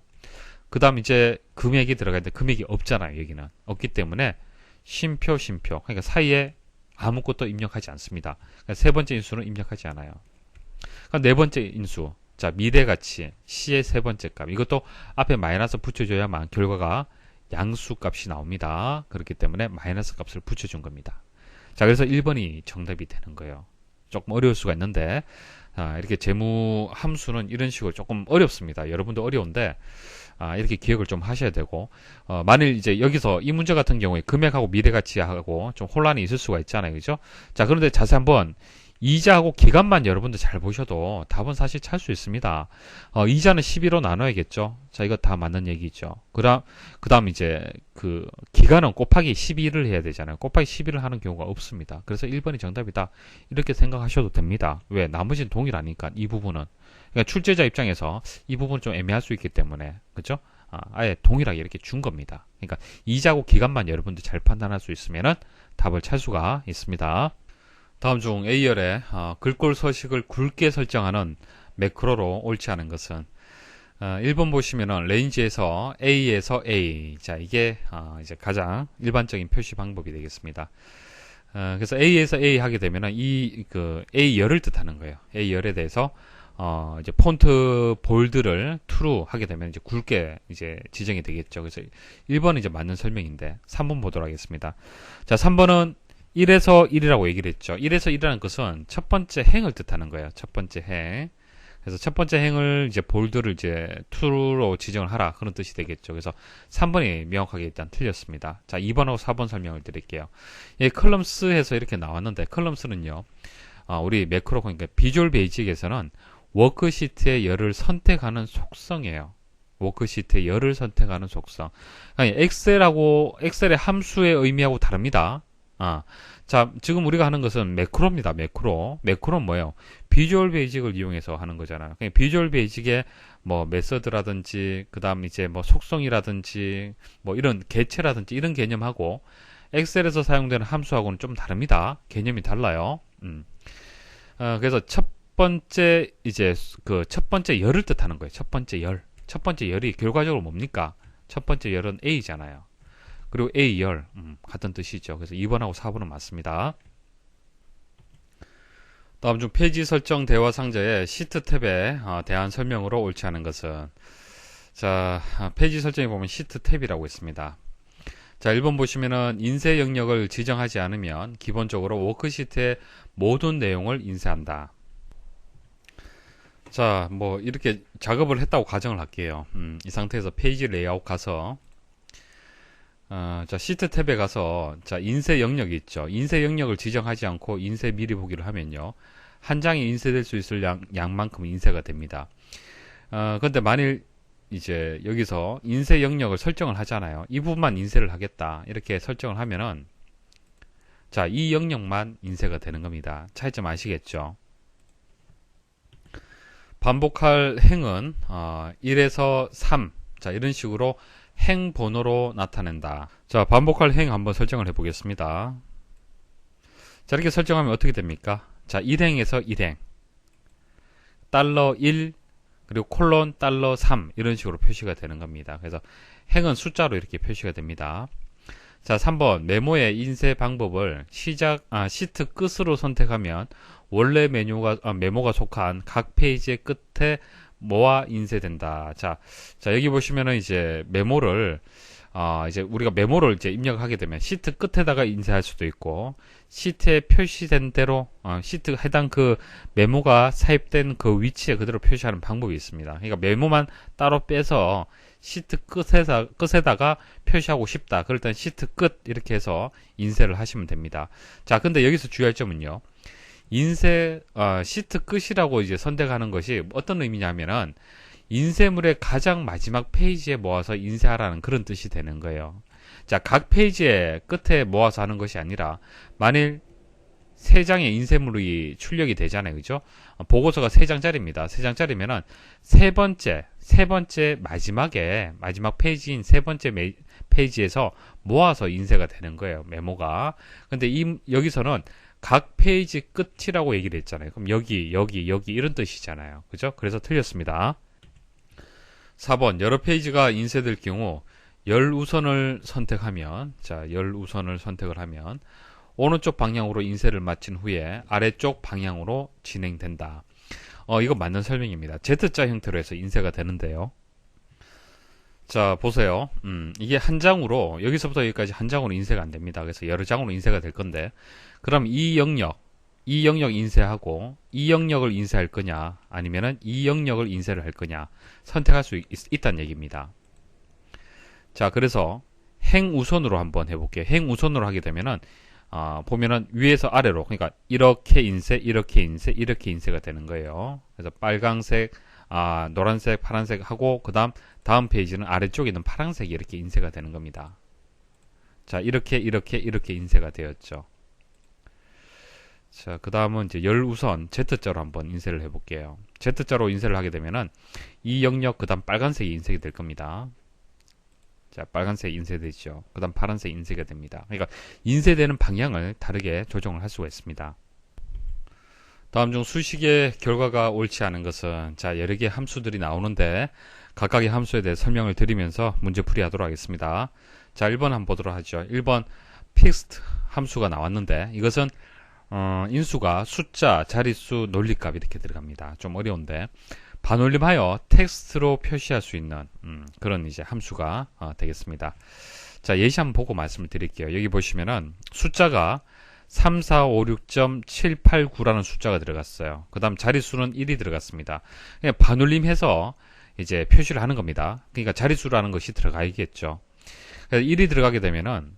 그 다음 이제 금액이 들어가는데 금액이 없잖아요. 여기는 없기 때문에 쉼표 그러니까 사이에 아무것도 입력하지 않습니다. 그러니까 세 번째 인수는 입력하지 않아요. 그러니까 네 번째 인수, 자, 미래가치 C의 세 번째 값, 이것도 앞에 마이너스 붙여줘야만 결과가 양수 값이 나옵니다. 그렇기 때문에 마이너스 값을 붙여준 겁니다. 자, 그래서 1번이 정답이 되는 거예요. 조금 어려울 수가 있는데, 이렇게 재무 함수는 이런 식으로 조금 어렵습니다. 여러분도 어려운데 이렇게 기억을 좀 하셔야 되고, 만일 이제 여기서 이 문제 같은 경우에 금액하고 미래가치하고 좀 혼란이 있을 수가 있잖아요. 그죠? 자, 그런데 자세히 한번 이자하고 기간만 여러분들 잘 보셔도 답은 사실 찾을 수 있습니다. 이자는 12로 나눠야겠죠. 자, 이거 다 맞는 얘기죠. 그 다음 이제 그 기간은 곱하기 12를 해야 되잖아요. 곱하기 12를 하는 경우가 없습니다. 그래서 1번이 정답이다. 이렇게 생각하셔도 됩니다. 왜? 나머지는 동일하니까 이 부분은. 그러니까 출제자 입장에서 이 부분은 좀 애매할 수 있기 때문에. 그죠? 아예 동일하게 이렇게 준 겁니다. 그러니까 이자고 기간만 여러분들 잘 판단할 수 있으면은 답을 찾을 수가 있습니다. 다음 중 A열의 글꼴 서식을 굵게 설정하는 매크로로 옳지 않은 것은 1번 보시면은 레인지에서 A에서 A. 자, 이게 이제 가장 일반적인 표시 방법이 되겠습니다. 그래서 A에서 A 하게 되면은 그 A열을 뜻하는 거예요. A열에 대해서 이제 폰트 볼드를 true 하게 되면 이제 굵게 이제 지정이 되겠죠. 그래서 1번은 이제 맞는 설명인데 3번 보도록 하겠습니다. 자, 3번은 1에서 1이라고 얘기를 했죠. 1에서 1이라는 것은 첫 번째 행을 뜻하는 거예요. 첫 번째 행. 그래서 첫 번째 행을 이제 볼드를 이제 true로 지정을 하라. 그런 뜻이 되겠죠. 그래서 3번이 명확하게 일단 틀렸습니다. 자, 2번하고 4번 설명을 드릴게요. 예, 컬럼스에서 이렇게 나왔는데, 컬럼스는요, 우리 매크로, 그러니까 비주얼 베이직에서는 워크시트의 열을 선택하는 속성이에요. 워크시트의 열을 선택하는 속성. 아니, 엑셀의 함수의 의미하고 다릅니다. 자, 지금 우리가 하는 것은 매크로입니다. 매크로는 뭐예요? 비주얼 베이직을 이용해서 하는 거잖아요. 그냥 비주얼 베이직의 뭐 메서드라든지, 그 다음 이제 뭐 속성이라든지, 뭐 이런 개체라든지 이런 개념하고 엑셀에서 사용되는 함수하고는 좀 다릅니다. 개념이 달라요. 그래서 첫 번째 열을 뜻하는 거예요. 첫 번째 열이 결과적으로 뭡니까? 첫 번째 열은 A잖아요. 그리고 A열, 같은 뜻이죠. 그래서 2번하고 4번은 맞습니다. 다음 중 페이지 설정 대화 상자의 시트 탭에 대한 설명으로 옳지 않은 것은, 자, 페이지 설정에 보면 시트 탭이라고 있습니다. 자, 1번 보시면은 인쇄 영역을 지정하지 않으면 기본적으로 워크시트의 모든 내용을 인쇄한다. 자, 뭐 이렇게 작업을 했다고 가정을 할게요. 이 상태에서 페이지 레이아웃 가서 자, 시트 탭에 가서, 자, 인쇄 영역이 있죠. 인쇄 영역을 지정하지 않고 인쇄 미리 보기를 하면요. 한 장이 인쇄될 수 있을 양만큼 인쇄가 됩니다. 근데 만일 이제 여기서 인쇄 영역을 설정을 하잖아요. 이 부분만 인쇄를 하겠다. 이렇게 설정을 하면은, 자, 이 영역만 인쇄가 되는 겁니다. 차이점 아시겠죠? 반복할 행은, 1에서 3. 자, 이런 식으로 행 번호로 나타낸다. 자, 반복할 행 한번 설정을 해보겠습니다. 자, 이렇게 설정하면 어떻게 됩니까? 자, 1행에서 1행 $1 그리고 콜론 $3 이런 식으로 표시가 되는 겁니다. 그래서 행은 숫자로 이렇게 표시가 됩니다. 자, 3번 메모의 인쇄 방법을 시트 끝으로 선택하면 원래 메모가 속한 각 페이지의 끝에 모아 인쇄된다. 자, 여기 보시면은 이제 메모를, 이제 우리가 메모를 이제 입력하게 되면 시트 끝에다가 인쇄할 수도 있고, 시트에 표시된 대로, 시트 해당 그 메모가 삽입된 그 위치에 그대로 표시하는 방법이 있습니다. 그러니까 메모만 따로 빼서 시트 끝에다가 표시하고 싶다. 그럴 땐 시트 끝 이렇게 해서 인쇄를 하시면 됩니다. 자, 근데 여기서 주의할 점은요. 시트 끝이라고 이제 선택하는 것이 어떤 의미냐면은 인쇄물의 가장 마지막 페이지에 모아서 인쇄하라는 그런 뜻이 되는 거예요. 자, 각 페이지의 끝에 모아서 하는 것이 아니라 만일 3장의 인쇄물이 출력이 되잖아요. 그죠? 보고서가 3장짜리입니다. 3장짜리면은 세 번째 마지막 페이지인 세 번째 페이지에서 모아서 인쇄가 되는 거예요. 메모가. 근데 여기서는 각 페이지 끝이라고 얘기를 했잖아요. 그럼 여기 이런 뜻이잖아요. 그죠? 그래서 틀렸습니다. 4번 여러 페이지가 인쇄될 경우 열 우선을 선택하면, 자, 열 우선을 선택을 하면 오른쪽 방향으로 인쇄를 마친 후에 아래쪽 방향으로 진행된다. 이거 맞는 설명입니다. Z자 형태로 해서 인쇄가 되는데요. 자, 보세요. 이게 한 장으로, 여기서부터 여기까지 한 장으로 인쇄가 안 됩니다. 그래서 여러 장으로 인쇄가 될 건데, 그럼 이 영역, 이 영역 인쇄하고 이 영역을 인쇄할 거냐 아니면은 이 영역을 인쇄를 할 거냐 선택할 수 있다는 얘기입니다. 자, 그래서 행우선으로 한번 해볼게요. 행우선으로 하게 되면은 보면은 위에서 아래로, 그러니까 이렇게 인쇄, 이렇게 인쇄, 이렇게 인쇄가 되는 거예요. 그래서 빨강색, 노란색, 파란색 하고 다음 페이지는 아래쪽에 있는 파란색이 이렇게 인쇄가 되는 겁니다. 자, 이렇게 인쇄가 되었죠. 자, 그 다음은 이제 열우선 Z자로 한번 인쇄를 해볼게요. Z자로 인쇄를 하게 되면은 이 영역, 그 다음 빨간색이 인쇄가 될 겁니다. 자, 빨간색 인쇄되죠. 그 다음 파란색 인쇄가 됩니다. 그러니까 인쇄되는 방향을 다르게 조정을 할 수가 있습니다. 다음 중 수식의 결과가 옳지 않은 것은, 자, 여러 개의 함수들이 나오는데 각각의 함수에 대해 설명을 드리면서 문제풀이 하도록 하겠습니다. 자, 1번 한번 보도록 하죠. 1번 fixed 함수가 나왔는데 이것은 인수가 숫자, 자릿수, 논리값 이렇게 들어갑니다. 좀 어려운데 반올림하여 텍스트로 표시할 수 있는 그런 이제 함수가 되겠습니다. 자, 예시 한번 보고 말씀을 드릴게요. 여기 보시면은 숫자가 3456.789라는 숫자가 들어갔어요. 그 다음 자릿수는 1이 들어갔습니다. 그냥 반올림해서 이제 표시를 하는 겁니다. 그러니까 자릿수라는 것이 들어가야겠죠. 그래서 1이 들어가게 되면은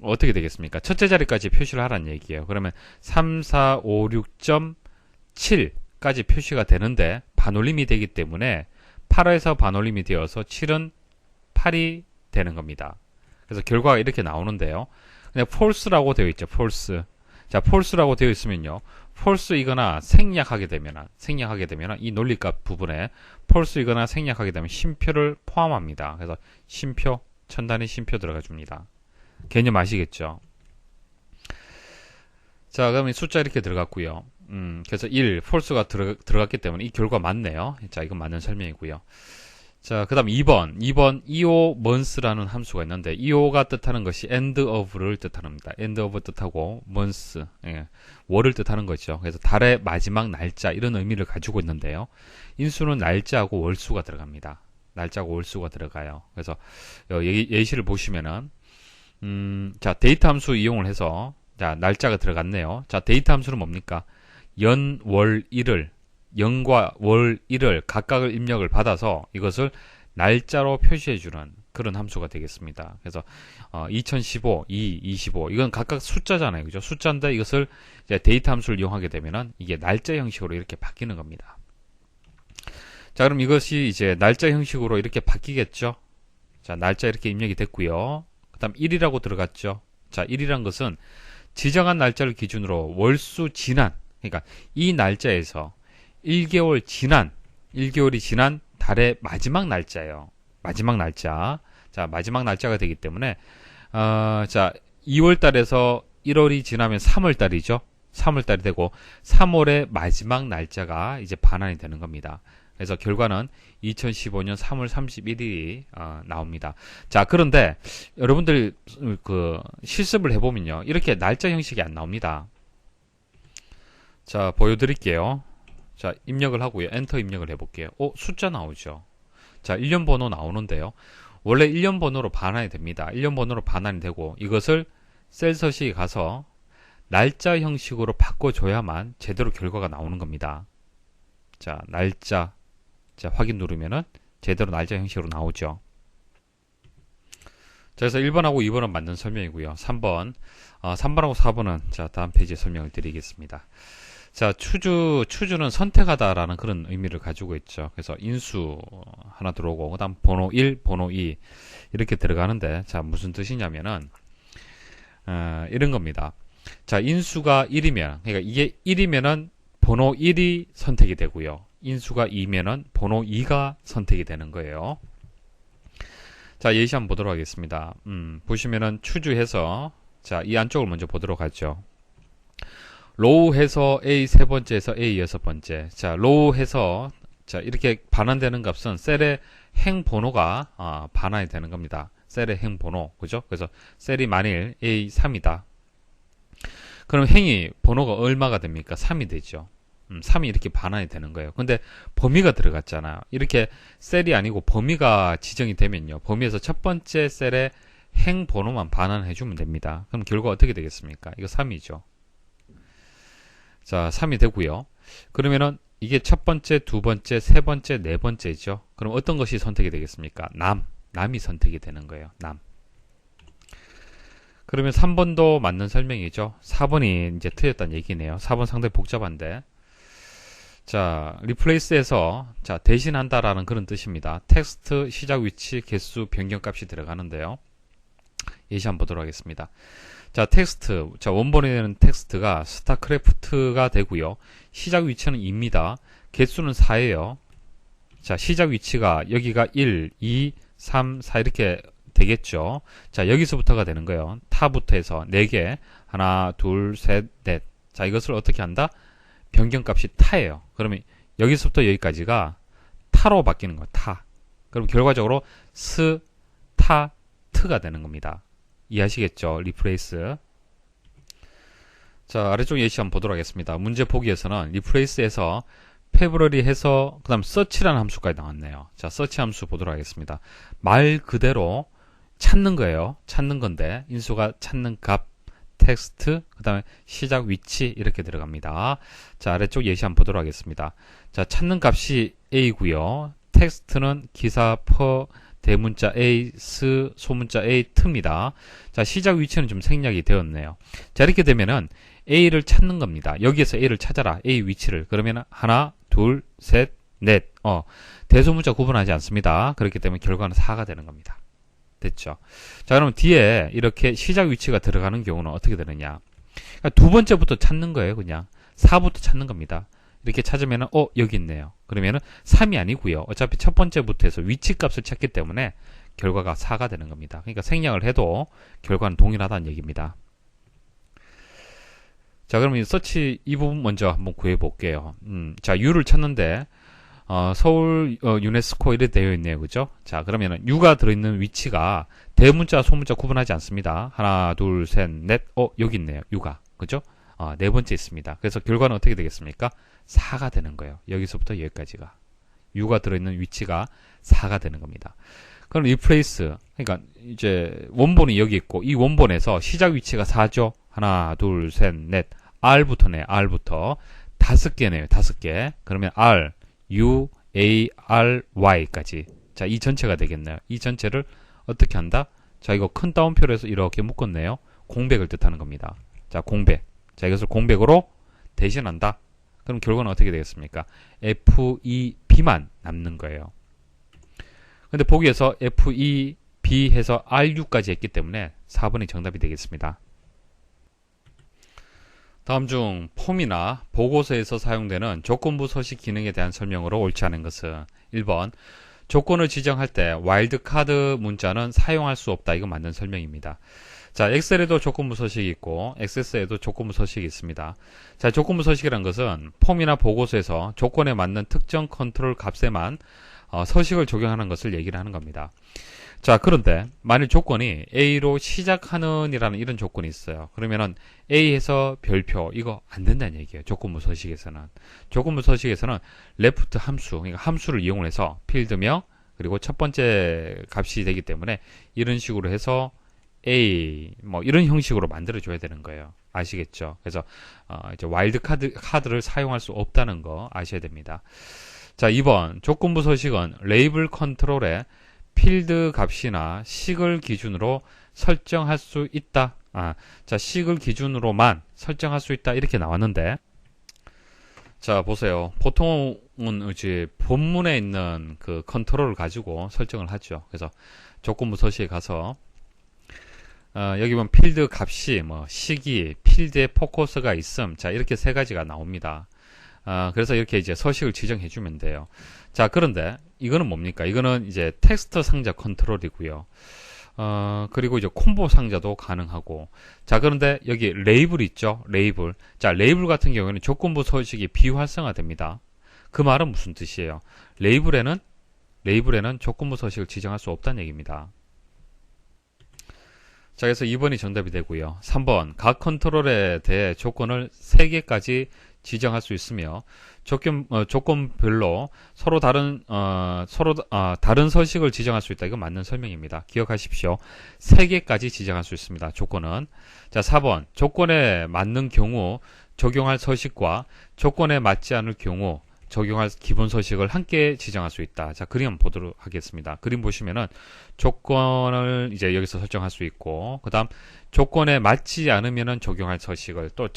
어떻게 되겠습니까? 첫째 자리까지 표시를 하라는 얘기예요. 그러면 3456.7까지 표시가 되는데 반올림이 되기 때문에 8에서 반올림이 되어서 7은 8이 되는 겁니다. 그래서 결과가 이렇게 나오는데요. 그냥 false라고 되어 있죠. false. 자, false라고 되어 있으면요. false이거나 생략하게 되면 이 논리값 부분에 false이거나 생략하게 되면 쉼표를 포함합니다. 그래서 쉼표, 천단위 쉼표 들어가 줍니다. 개념 아시겠죠? 자, 그러면 숫자 이렇게 들어갔고요. 그래서 1, false가 들어갔기 때문에 이 결과 맞네요. 자, 이건 맞는 설명이고요. 자, 그 다음 2번 EO months라는 함수가 있는데 EO가 뜻하는 것이 end of를 뜻합니다. end of 뜻하고 months, 월을 뜻하는 거죠. 그래서 달의 마지막 날짜 이런 의미를 가지고 있는데요. 인수는 날짜하고 월수가 들어갑니다. 날짜하고 월수가 들어가요. 그래서 예시를 보시면은 자, 데이터 함수 이용을 해서 자, 날짜가 들어갔네요. 자, 데이터 함수는 뭡니까? 연, 월, 일을 연과 월, 일을 각각을 입력을 받아서 이것을 날짜로 표시해주는 그런 함수가 되겠습니다. 그래서 2015, 25 이건 각각 숫자잖아요. 그죠? 숫자인데 이것을 이제 데이터 함수를 이용하게 되면은 이게 날짜 형식으로 이렇게 바뀌는 겁니다. 자, 그럼 이것이 이제 날짜 형식으로 이렇게 바뀌겠죠? 자, 날짜 이렇게 입력이 됐고요. 그 다음 1이라고 들어갔죠. 자, 1이란 것은 지정한 날짜를 기준으로 월수 지난, 그러니까 이 날짜에서 1개월이 지난 달의 마지막 날짜예요. 마지막 날짜. 자, 마지막 날짜가 되기 때문에, 자, 2월 달에서 1월이 지나면 3월 달이죠. 3월 달이 되고, 3월의 마지막 날짜가 이제 반환이 되는 겁니다. 그래서 결과는 2015년 3월 31일이 나옵니다. 자, 그런데 여러분들 그 실습을 해보면요. 이렇게 날짜 형식이 안 나옵니다. 자, 보여드릴게요. 자, 입력을 하고요. 엔터 입력을 해볼게요. 숫자 나오죠. 자, 1년 번호 나오는데요. 원래 1년 번호로 반환이 됩니다. 1년 번호로 반환이 되고 이것을 셀서시에 가서 날짜 형식으로 바꿔줘야만 제대로 결과가 나오는 겁니다. 자, 날짜. 자, 확인 누르면은 제대로 날짜 형식으로 나오죠. 자, 그래서 1번하고 2번은 맞는 설명이고요. 3번하고 4번은 자, 다음 페이지에 설명을 드리겠습니다. 자, 추주는 선택하다라는 그런 의미를 가지고 있죠. 그래서 인수 하나 들어오고, 그 다음 번호 1, 번호 2 이렇게 들어가는데, 자, 무슨 뜻이냐면은 이런 겁니다. 자, 인수가 1이면, 그러니까 이게 1이면은 번호 1이 선택이 되고요. 인수가 2면은 번호 2가 선택이 되는 거예요. 자, 예시 한번 보도록 하겠습니다. 보시면은 추주해서 자, 이 안쪽을 먼저 보도록 하죠. 로우해서 A 세 번째에서 A 여섯 번째. 자, 로우해서 자, 이렇게 반환되는 값은 셀의 행 번호가 반환이 되는 겁니다. 셀의 행 번호. 그죠? 그래서 셀이 만일 A3이다. 그럼 행이 번호가 얼마가 됩니까? 3이 되죠. 3이 이렇게 반환이 되는 거예요. 근데 범위가 들어갔잖아요. 이렇게 셀이 아니고 범위가 지정이 되면요. 범위에서 첫 번째 셀의 행 번호만 반환해 주면 됩니다. 그럼 결과 어떻게 되겠습니까? 이거 3이죠. 자, 3이 되고요. 그러면은 이게 첫 번째, 두 번째, 세 번째, 네 번째죠. 그럼 어떤 것이 선택이 되겠습니까? 남이 선택이 되는 거예요. 남. 그러면 3번도 맞는 설명이죠. 4번이 이제 틀렸다는 얘기네요. 4번 상당히 복잡한데. 자, replace에서 자, 대신한다라는 그런 뜻입니다. 텍스트 시작 위치 개수 변경값이 들어가는데요. 예시 한번 보도록 하겠습니다. 자, 텍스트. 자, 원본에는 텍스트가 스타크래프트가 되고요. 시작 위치는 2입니다. 개수는 4예요. 자, 시작 위치가 여기가 1, 2, 3, 4 이렇게 되겠죠. 자, 여기서부터가 되는 거예요. 타부터 해서 4개. 하나, 둘, 셋, 넷. 자, 이것을 어떻게 한다? 변경값이 타예요. 그러면 여기서부터 여기까지가 타로 바뀌는 거예요. 타. 그럼 결과적으로 스, 타, 트가 되는 겁니다. 이해하시겠죠? 리플레이스. 자, 아래쪽 예시 한번 보도록 하겠습니다. 문제 보기에서는 리플레이스에서 패브러리 해서 그 다음 서치라는 함수까지 나왔네요. 자, 서치 함수 보도록 하겠습니다. 말 그대로 찾는 거예요. 찾는 건데 인수가 찾는 값, 텍스트, 그 다음에 시작 위치 이렇게 들어갑니다. 자, 아래쪽 예시 한번 보도록 하겠습니다. 자, 찾는 값이 A고요. 텍스트는 기사 퍼 대문자 A, 스, 소문자 A, 트입니다. 자, 시작 위치는 좀 생략이 되었네요. 자, 이렇게 되면은 A를 찾는 겁니다. 여기에서 A를 찾아라. A 위치를. 그러면 하나, 둘, 셋, 넷. 대소문자 구분하지 않습니다. 그렇기 때문에 결과는 4가 되는 겁니다. 됐죠? 자, 그러면 뒤에 이렇게 시작 위치가 들어가는 경우는 어떻게 되느냐? 그러니까 두 번째부터 찾는 거예요, 그냥. 4부터 찾는 겁니다. 이렇게 찾으면은, 여기 있네요. 그러면은 3이 아니고요. 어차피 첫 번째부터 해서 위치 값을 찾기 때문에 결과가 4가 되는 겁니다. 그러니까 생략을 해도 결과는 동일하다는 얘기입니다. 자, 그러면 서치 이 부분 먼저 한번 구해 볼게요. 자, U를 찾는데, 서울, 유네스코 이렇게 되어 있네요. 그죠? 자, 그러면은 U가 들어있는 위치가 대문자, 소문자 구분하지 않습니다. 하나, 둘, 셋, 넷. 여기 있네요. U가. 그죠? 네 번째 있습니다. 그래서 결과는 어떻게 되겠습니까? 4가 되는 거예요. 여기서부터 여기까지가. U가 들어있는 위치가 4가 되는 겁니다. 그럼 replace. 그러니까 이제 원본이 여기 있고 이 원본에서 시작 위치가 4죠. 하나, 둘, 셋, 넷. R부터네. R부터. 5개네요. 5개. 그러면 R, U, A, R, Y까지. 자, 이 전체가 되겠네요. 이 전체를 어떻게 한다? 자, 이거 큰 따옴표로 해서 이렇게 묶었네요. 공백을 뜻하는 겁니다. 자, 공백. 자, 이것을 공백으로 대신한다. 그럼 결과는 어떻게 되겠습니까? FEB만 남는 거예요. 근데 보기에서 FEB 해서 RU까지 했기 때문에 4번이 정답이 되겠습니다. 다음 중 폼이나 보고서에서 사용되는 조건부 서식 기능에 대한 설명으로 옳지 않은 것은 1번 조건을 지정할 때 와일드카드 문자는 사용할 수 없다. 이거 맞는 설명입니다. 자, 엑셀에도 조건부 서식이 있고 액세스에도 조건부 서식이 있습니다. 자, 조건부 서식이란 것은 폼이나 보고서에서 조건에 맞는 특정 컨트롤 값에만 서식을 적용하는 것을 얘기를 하는 겁니다. 자, 그런데 만일 조건이 A로 시작하는 이라는 이런 조건이 있어요. 그러면은 A에서 별표 이거 안 된다는 얘기예요. 조건부 서식에서는. 조건부 서식에서는 left 함수, 그러니까 함수를 이용해서 필드명 그리고 첫 번째 값이 되기 때문에 이런 식으로 해서 A 뭐 이런 형식으로 만들어 줘야 되는 거예요. 아시겠죠? 그래서 이제 와일드 카드를 사용할 수 없다는 거 아셔야 됩니다. 자, 2번 조건부 서식은 레이블 컨트롤에 필드 값이나 식을 기준으로 설정할 수 있다. 자, 식을 기준으로만 설정할 수 있다. 이렇게 나왔는데, 자, 보세요. 보통은 이제 본문에 있는 그 컨트롤을 가지고 설정을 하죠. 그래서 조건부 서식에 가서 여기 보면 필드 값이 뭐 시기, 필드의 포커스가 있음. 자, 이렇게 세 가지가 나옵니다. 그래서 이렇게 이제 서식을 지정해 주면 돼요. 자, 그런데 이거는 뭡니까? 이거는 이제 텍스트 상자 컨트롤이고요. 그리고 이제 콤보 상자도 가능하고. 자, 그런데 여기 레이블 있죠? 레이블. 자, 레이블 같은 경우에는 조건부 서식이 비활성화됩니다. 그 말은 무슨 뜻이에요? 레이블에는 조건부 서식을 지정할 수 없다는 얘기입니다. 자, 그래서 2번이 정답이 되고요. 3번 각 컨트롤에 대해 조건을 3개까지 지정할 수 있으며 조건별로 서로 다른 서식을 지정할 수 있다. 이건 맞는 설명입니다. 기억하십시오. 3개까지 지정할 수 있습니다. 조건은. 자, 4번 조건에 맞는 경우 적용할 서식과 조건에 맞지 않을 경우 적용할 기본 서식을 함께 지정할 수 있다. 자, 그림 한번 보도록 하겠습니다. 그림 보시면은 조건을 이제 여기서 설정할 수 있고, 그 다음 조건에 맞지 않으면은 적용할 서식을 또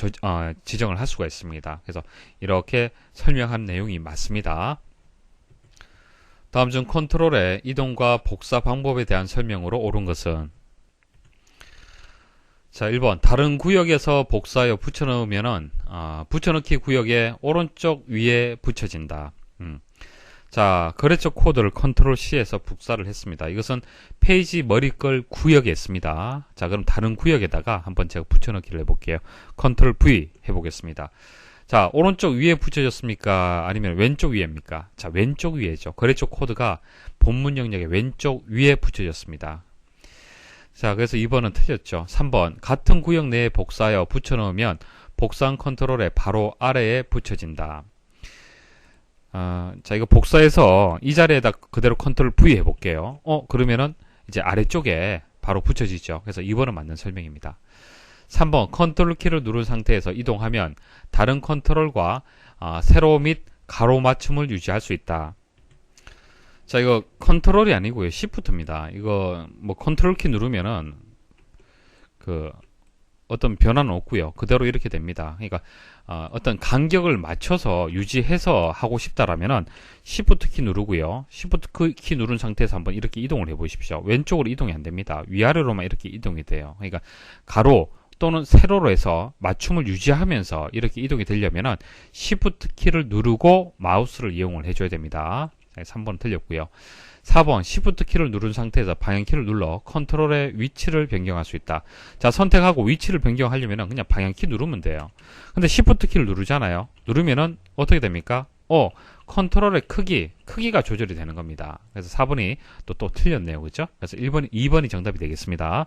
지정을 할 수가 있습니다. 그래서 이렇게 설명한 내용이 맞습니다. 다음 중 컨트롤의 이동과 복사 방법에 대한 설명으로 옳은 것은, 자, 1번 다른 구역에서 복사하여 붙여넣으면은 붙여넣기 구역의 오른쪽 위에 붙여진다. 자, 거래처 코드를 컨트롤 C에서 복사를 했습니다. 이것은 페이지 머리글 구역에 있습니다. 자, 그럼 다른 구역에다가 한번 제가 붙여넣기를 해볼게요. 컨트롤 V 해보겠습니다. 자, 오른쪽 위에 붙여졌습니까? 아니면 왼쪽 위에입니까? 자, 왼쪽 위에죠. 거래처 코드가 본문 영역의 왼쪽 위에 붙여졌습니다. 자, 그래서 2번은 틀렸죠. 3번 같은 구역 내에 복사하여 붙여넣으면 복사한 컨트롤의 바로 아래에 붙여진다. 자, 이거 복사해서 이 자리에다 그대로 컨트롤 V 해볼게요. 그러면은 이제 아래쪽에 바로 붙여지죠. 그래서 2번은 맞는 설명입니다. 3번 컨트롤 키를 누른 상태에서 이동하면 다른 컨트롤과 세로 및 가로 맞춤을 유지할 수 있다. 자, 이거 컨트롤이 아니고요. 시프트입니다. 이거 뭐 컨트롤 키 누르면은 어떤 변화는 없고요. 그대로 이렇게 됩니다. 그러니까 어떤 간격을 맞춰서 유지해서 하고 싶다라면은 시프트 키 누르고요. 시프트 키 누른 상태에서 한번 이렇게 이동을 해 보십시오. 왼쪽으로 이동이 안 됩니다. 위아래로만 이렇게 이동이 돼요. 그러니까 가로 또는 세로로 해서 맞춤을 유지하면서 이렇게 이동이 되려면은 시프트 키를 누르고 마우스를 이용을 해줘야 됩니다. 3번 틀렸고요. 4번 시프트 키를 누른 상태에서 방향키를 눌러 컨트롤의 위치를 변경할 수 있다. 자, 선택하고 위치를 변경하려면 그냥 방향키 누르면 돼요. 근데 시프트 키를 누르잖아요. 누르면은 어떻게 됩니까? 컨트롤의 크기가 조절이 되는 겁니다. 그래서 4번이 또 틀렸네요. 그죠? 그래서 2번이 정답이 되겠습니다.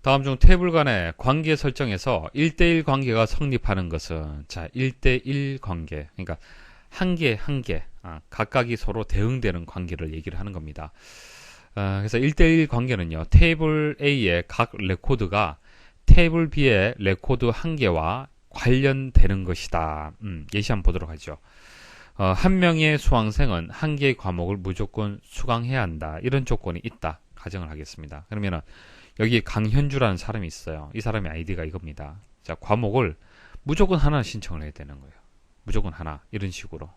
다음 중 테이블 간의 관계 설정에서 1대1 관계가 성립하는 것은, 자, 1대1 관계. 그러니까 한 개, 각각이 서로 대응되는 관계를 얘기를 하는 겁니다. 그래서 1대1 관계는요, 테이블 A의 각 레코드가 테이블 B의 레코드 한 개와 관련되는 것이다. 예시 한번 보도록 하죠. 한 명의 수강생은 한 개의 과목을 무조건 수강해야 한다. 이런 조건이 있다. 가정을 하겠습니다. 그러면은, 여기 강현주라는 사람이 있어요. 이 사람의 아이디가 이겁니다. 자, 과목을 무조건 하나 신청을 해야 되는 거예요. 무조건 하나, 이런 식으로.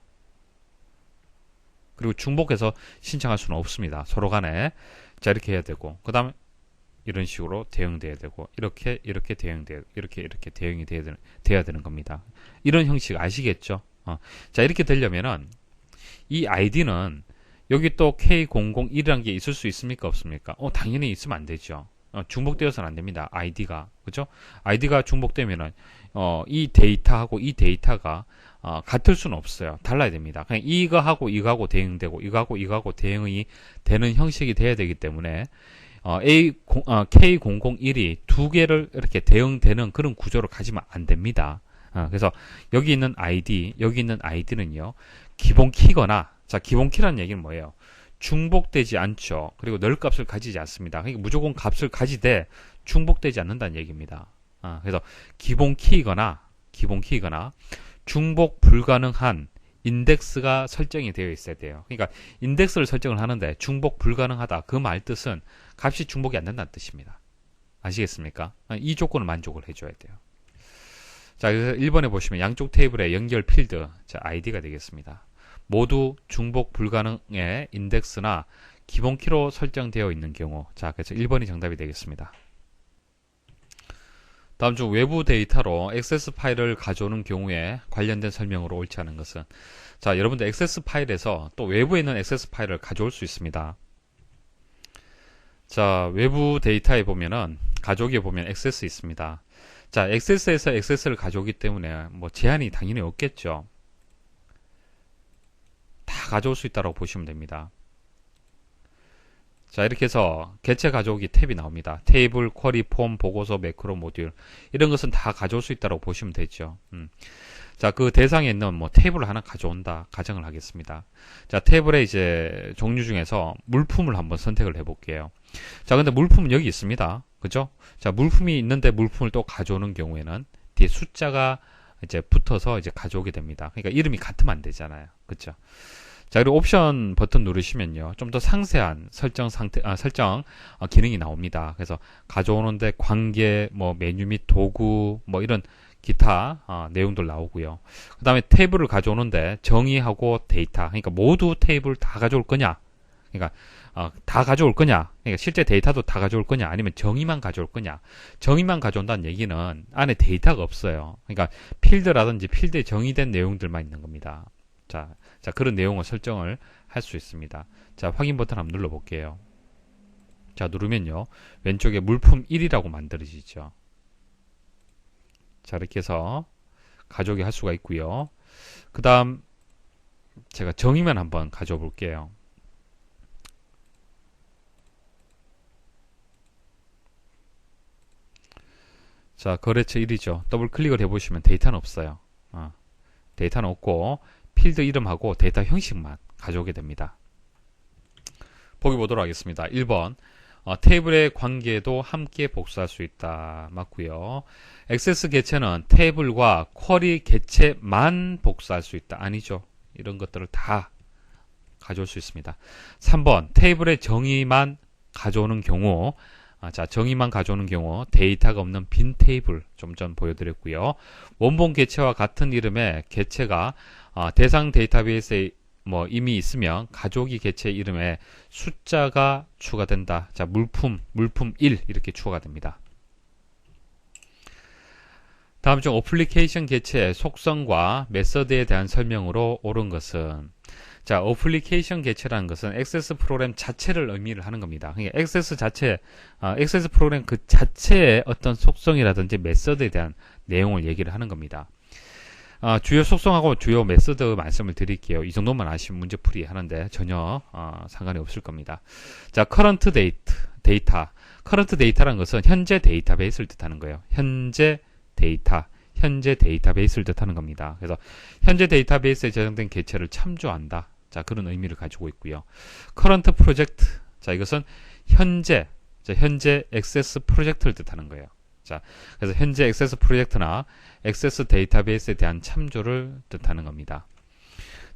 그리고 중복해서 신청할 수는 없습니다. 서로 간에. 자, 이렇게 해야 되고, 그 다음에 이런 식으로 대응돼야 되고, 이렇게 대응돼야, 이렇게 대응이 돼야 되는 겁니다. 이런 형식 아시겠죠? 자, 이렇게 되려면은 이 아이디는 여기 또 K001이라는 게 있을 수 있습니까? 없습니까? 당연히 있으면 안 되죠. 중복되어서는 안 됩니다. 아이디가. 그죠? 아이디가 중복되면은, 이 데이터하고 이 데이터가, 같을 수는 없어요. 달라야 됩니다. 그냥 이거하고 대응되고, 이거하고 대응이 되는 형식이 돼야 되기 때문에, K001이 두 개를 이렇게 대응되는 그런 구조를 가지면 안 됩니다. 그래서 여기 있는 아이디는요, 기본 키거나, 자, 기본 키라는 얘기는 뭐예요? 중복되지 않죠. 그리고 널 값을 가지지 않습니다. 그러니까 무조건 값을 가지되 중복되지 않는다는 얘기입니다. 그래서 기본 키이거나 중복 불가능한 인덱스가 설정이 되어 있어야 돼요. 그러니까 인덱스를 설정을 하는데 중복 불가능하다. 그 말 뜻은 값이 중복이 안 된다는 뜻입니다. 아시겠습니까? 이 조건을 만족을 해줘야 돼요. 자, 그래서 1번에 보시면 양쪽 테이블의 연결 필드, 자, 아이디가 되겠습니다. 모두 중복 불가능의 인덱스나 기본 키로 설정되어 있는 경우, 자, 그래서 1번이 정답이 되겠습니다. 다음 중 외부 데이터로 액세스 파일을 가져오는 경우에 관련된 설명으로 옳지 않은 것은, 자, 여러분들 액세스 파일에서 또 외부에 있는 액세스 파일을 가져올 수 있습니다. 자, 외부 데이터에 보면은 가져오기에 보면 액세스 있습니다. 자, 액세스에서 액세스를 가져오기 때문에 뭐 제한이 당연히 없겠죠. 다 가져올 수 있다고 보시면 됩니다. 자, 이렇게 해서 개체 가져오기 탭이 나옵니다. 테이블, 쿼리, 폼, 보고서, 매크로, 모듈, 이런 것은 다 가져올 수 있다고 보시면 되죠. 자, 그 대상에 있는 뭐 테이블을 하나 가져온다 가정을 하겠습니다. 자, 테이블의 이제 종류 중에서 물품을 한번 선택을 해볼게요. 자, 근데 물품은 여기 있습니다. 그죠? 자, 물품이 있는데 물품을 또 가져오는 경우에는 뒤에 숫자가 이제 붙어서 이제 가져오게 됩니다. 그러니까 이름이 같으면 안 되잖아요. 그렇죠? 자, 그리고 옵션 버튼 누르시면요. 좀 더 상세한 설정 기능이 나옵니다. 그래서 가져오는데 관계, 뭐 메뉴 및 도구, 뭐 이런 기타 내용들 나오고요. 그 다음에 테이블을 가져오는데 정의하고 데이터, 그러니까 모두 테이블 다 가져올 거냐? 그러니까 다 가져올 거냐? 그러니까 실제 데이터도 다 가져올 거냐? 아니면 정의만 가져올 거냐? 정의만 가져온다는 얘기는 안에 데이터가 없어요. 그러니까 필드라든지 필드에 정의된 내용들만 있는 겁니다. 자, 그런 내용을 설정을 할 수 있습니다. 자, 확인 버튼 한번 눌러볼게요. 자, 누르면요. 왼쪽에 물품 1이라고 만들어지죠. 자, 이렇게 해서 가져오게 할 수가 있고요. 그 다음 제가 정의만 한번 가져와 볼게요. 자, 거래처 1이죠. 더블 클릭을 해보시면 데이터는 없어요. 데이터는 없고 필드 이름하고 데이터 형식만 가져오게 됩니다. 보기 보도록 하겠습니다. 1번 테이블의 관계도 함께 복사할 수 있다. 맞고요. 액세스 개체는 테이블과 쿼리 개체만 복사할 수 있다. 아니죠. 이런 것들을 다 가져올 수 있습니다. 3번 테이블의 정의만 가져오는 경우 자, 정의만 가져오는 경우 데이터가 없는 빈 테이블 좀 전 보여드렸고요. 원본 개체와 같은 이름의 개체가 대상 데이터베이스에 뭐 이미 있으면 가져오기 개체 이름에 숫자가 추가된다. 자, 물품 1 이렇게 추가가 됩니다. 다음 중 어플리케이션 개체의 속성과 메서드에 대한 설명으로 옳은 것은 자, 어플리케이션 개체라는 것은 액세스 프로그램 자체를 의미를 하는 겁니다. 그러니까 액세스 프로그램 그 자체의 어떤 속성이라든지 메서드에 대한 내용을 얘기를 하는 겁니다. 주요 속성하고 주요 메서드 말씀을 드릴게요. 이 정도만 아시면 문제풀이 하는데 전혀 상관이 없을 겁니다. 자, current 데이터. current 데이터라는 것은 현재 데이터베이스를 뜻하는 거예요. 현재 데이터베이스를 뜻하는 겁니다. 그래서 현재 데이터베이스에 저장된 개체를 참조한다. 자, 그런 의미를 가지고 있고요. current project. 자, 이것은 현재 액세스 프로젝트를 뜻하는 거예요. 자, 그래서 현재 액세스 프로젝트나 액세스 데이터베이스에 대한 참조를 뜻하는 겁니다.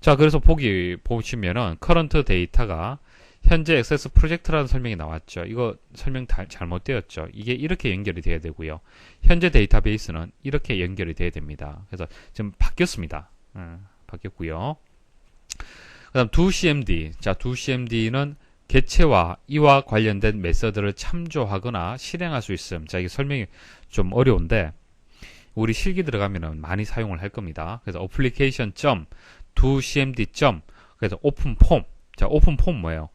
자, 그래서 보시면은 current 데이터가 현재 액세스 프로젝트라는 설명이 나왔죠. 이거 설명 잘못되었죠. 이게 이렇게 연결이 돼야 되고요. 현재 데이터베이스는 이렇게 연결이 돼야 됩니다. 그래서 지금 바뀌었습니다. 바뀌었고요. 그 다음 doCMD. 자, doCMD는 개체와 이와 관련된 메서드를 참조하거나 실행할 수 있음. 자, 이게 설명이 좀 어려운데 우리 실기 들어가면은 많이 사용을 할 겁니다. 그래서 application. doCMD. 그래서 openform. 자, openform 뭐예요?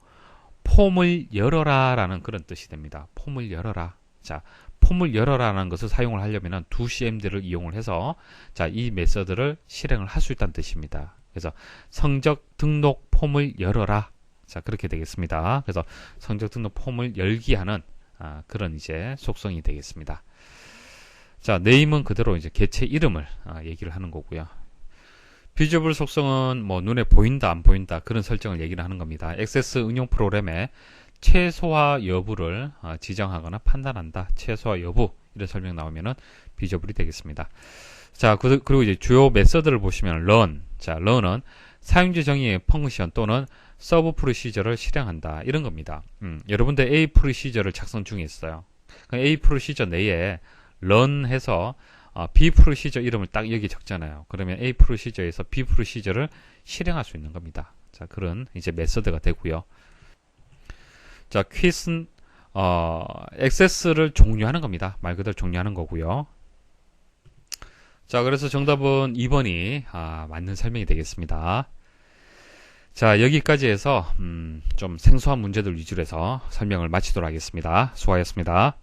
폼을 열어라 라는 그런 뜻이 됩니다. 폼을 열어라. 자, 폼을 열어라는 것을 사용을 하려면 doCMD를 이용을 해서 자, 이 메서드를 실행을 할 수 있다는 뜻입니다. 그래서 성적 등록 폼을 열어라. 자, 그렇게 되겠습니다. 그래서 성적 등록 폼을 열기 하는 그런 이제 속성이 되겠습니다. 자, 네임은 그대로 이제 개체 이름을 얘기를 하는 거고요. 비저블 속성은 뭐 눈에 보인다 안 보인다 그런 설정을 얘기를 하는 겁니다. 액세스 응용 프로그램의 최소화 여부를 지정하거나 판단한다. 최소화 여부 이런 설명 나오면은 비저블이 되겠습니다. 자, 그리고 이제 주요 메서드를 보시면 run. 자, run은 사용자 정의의 펑션 또는 서브 프로시저를 실행한다. 이런 겁니다. 여러분들 A 프로시저를 작성 중에 있어요. A 프로시저 내에 run 해서 B 프로시저 이름을 딱 여기 적잖아요. 그러면 A 프로시저에서 B 프로시저를 실행할 수 있는 겁니다. 자, 그런 이제 메서드가 되고요. 자, quit은 액세스를 종료하는 겁니다. 말 그대로 종료하는 거고요. 자, 그래서 정답은 2번이 맞는 설명이 되겠습니다. 자, 여기까지 해서 좀 생소한 문제들 위주로 해서 설명을 마치도록 하겠습니다. 수고하셨습니다.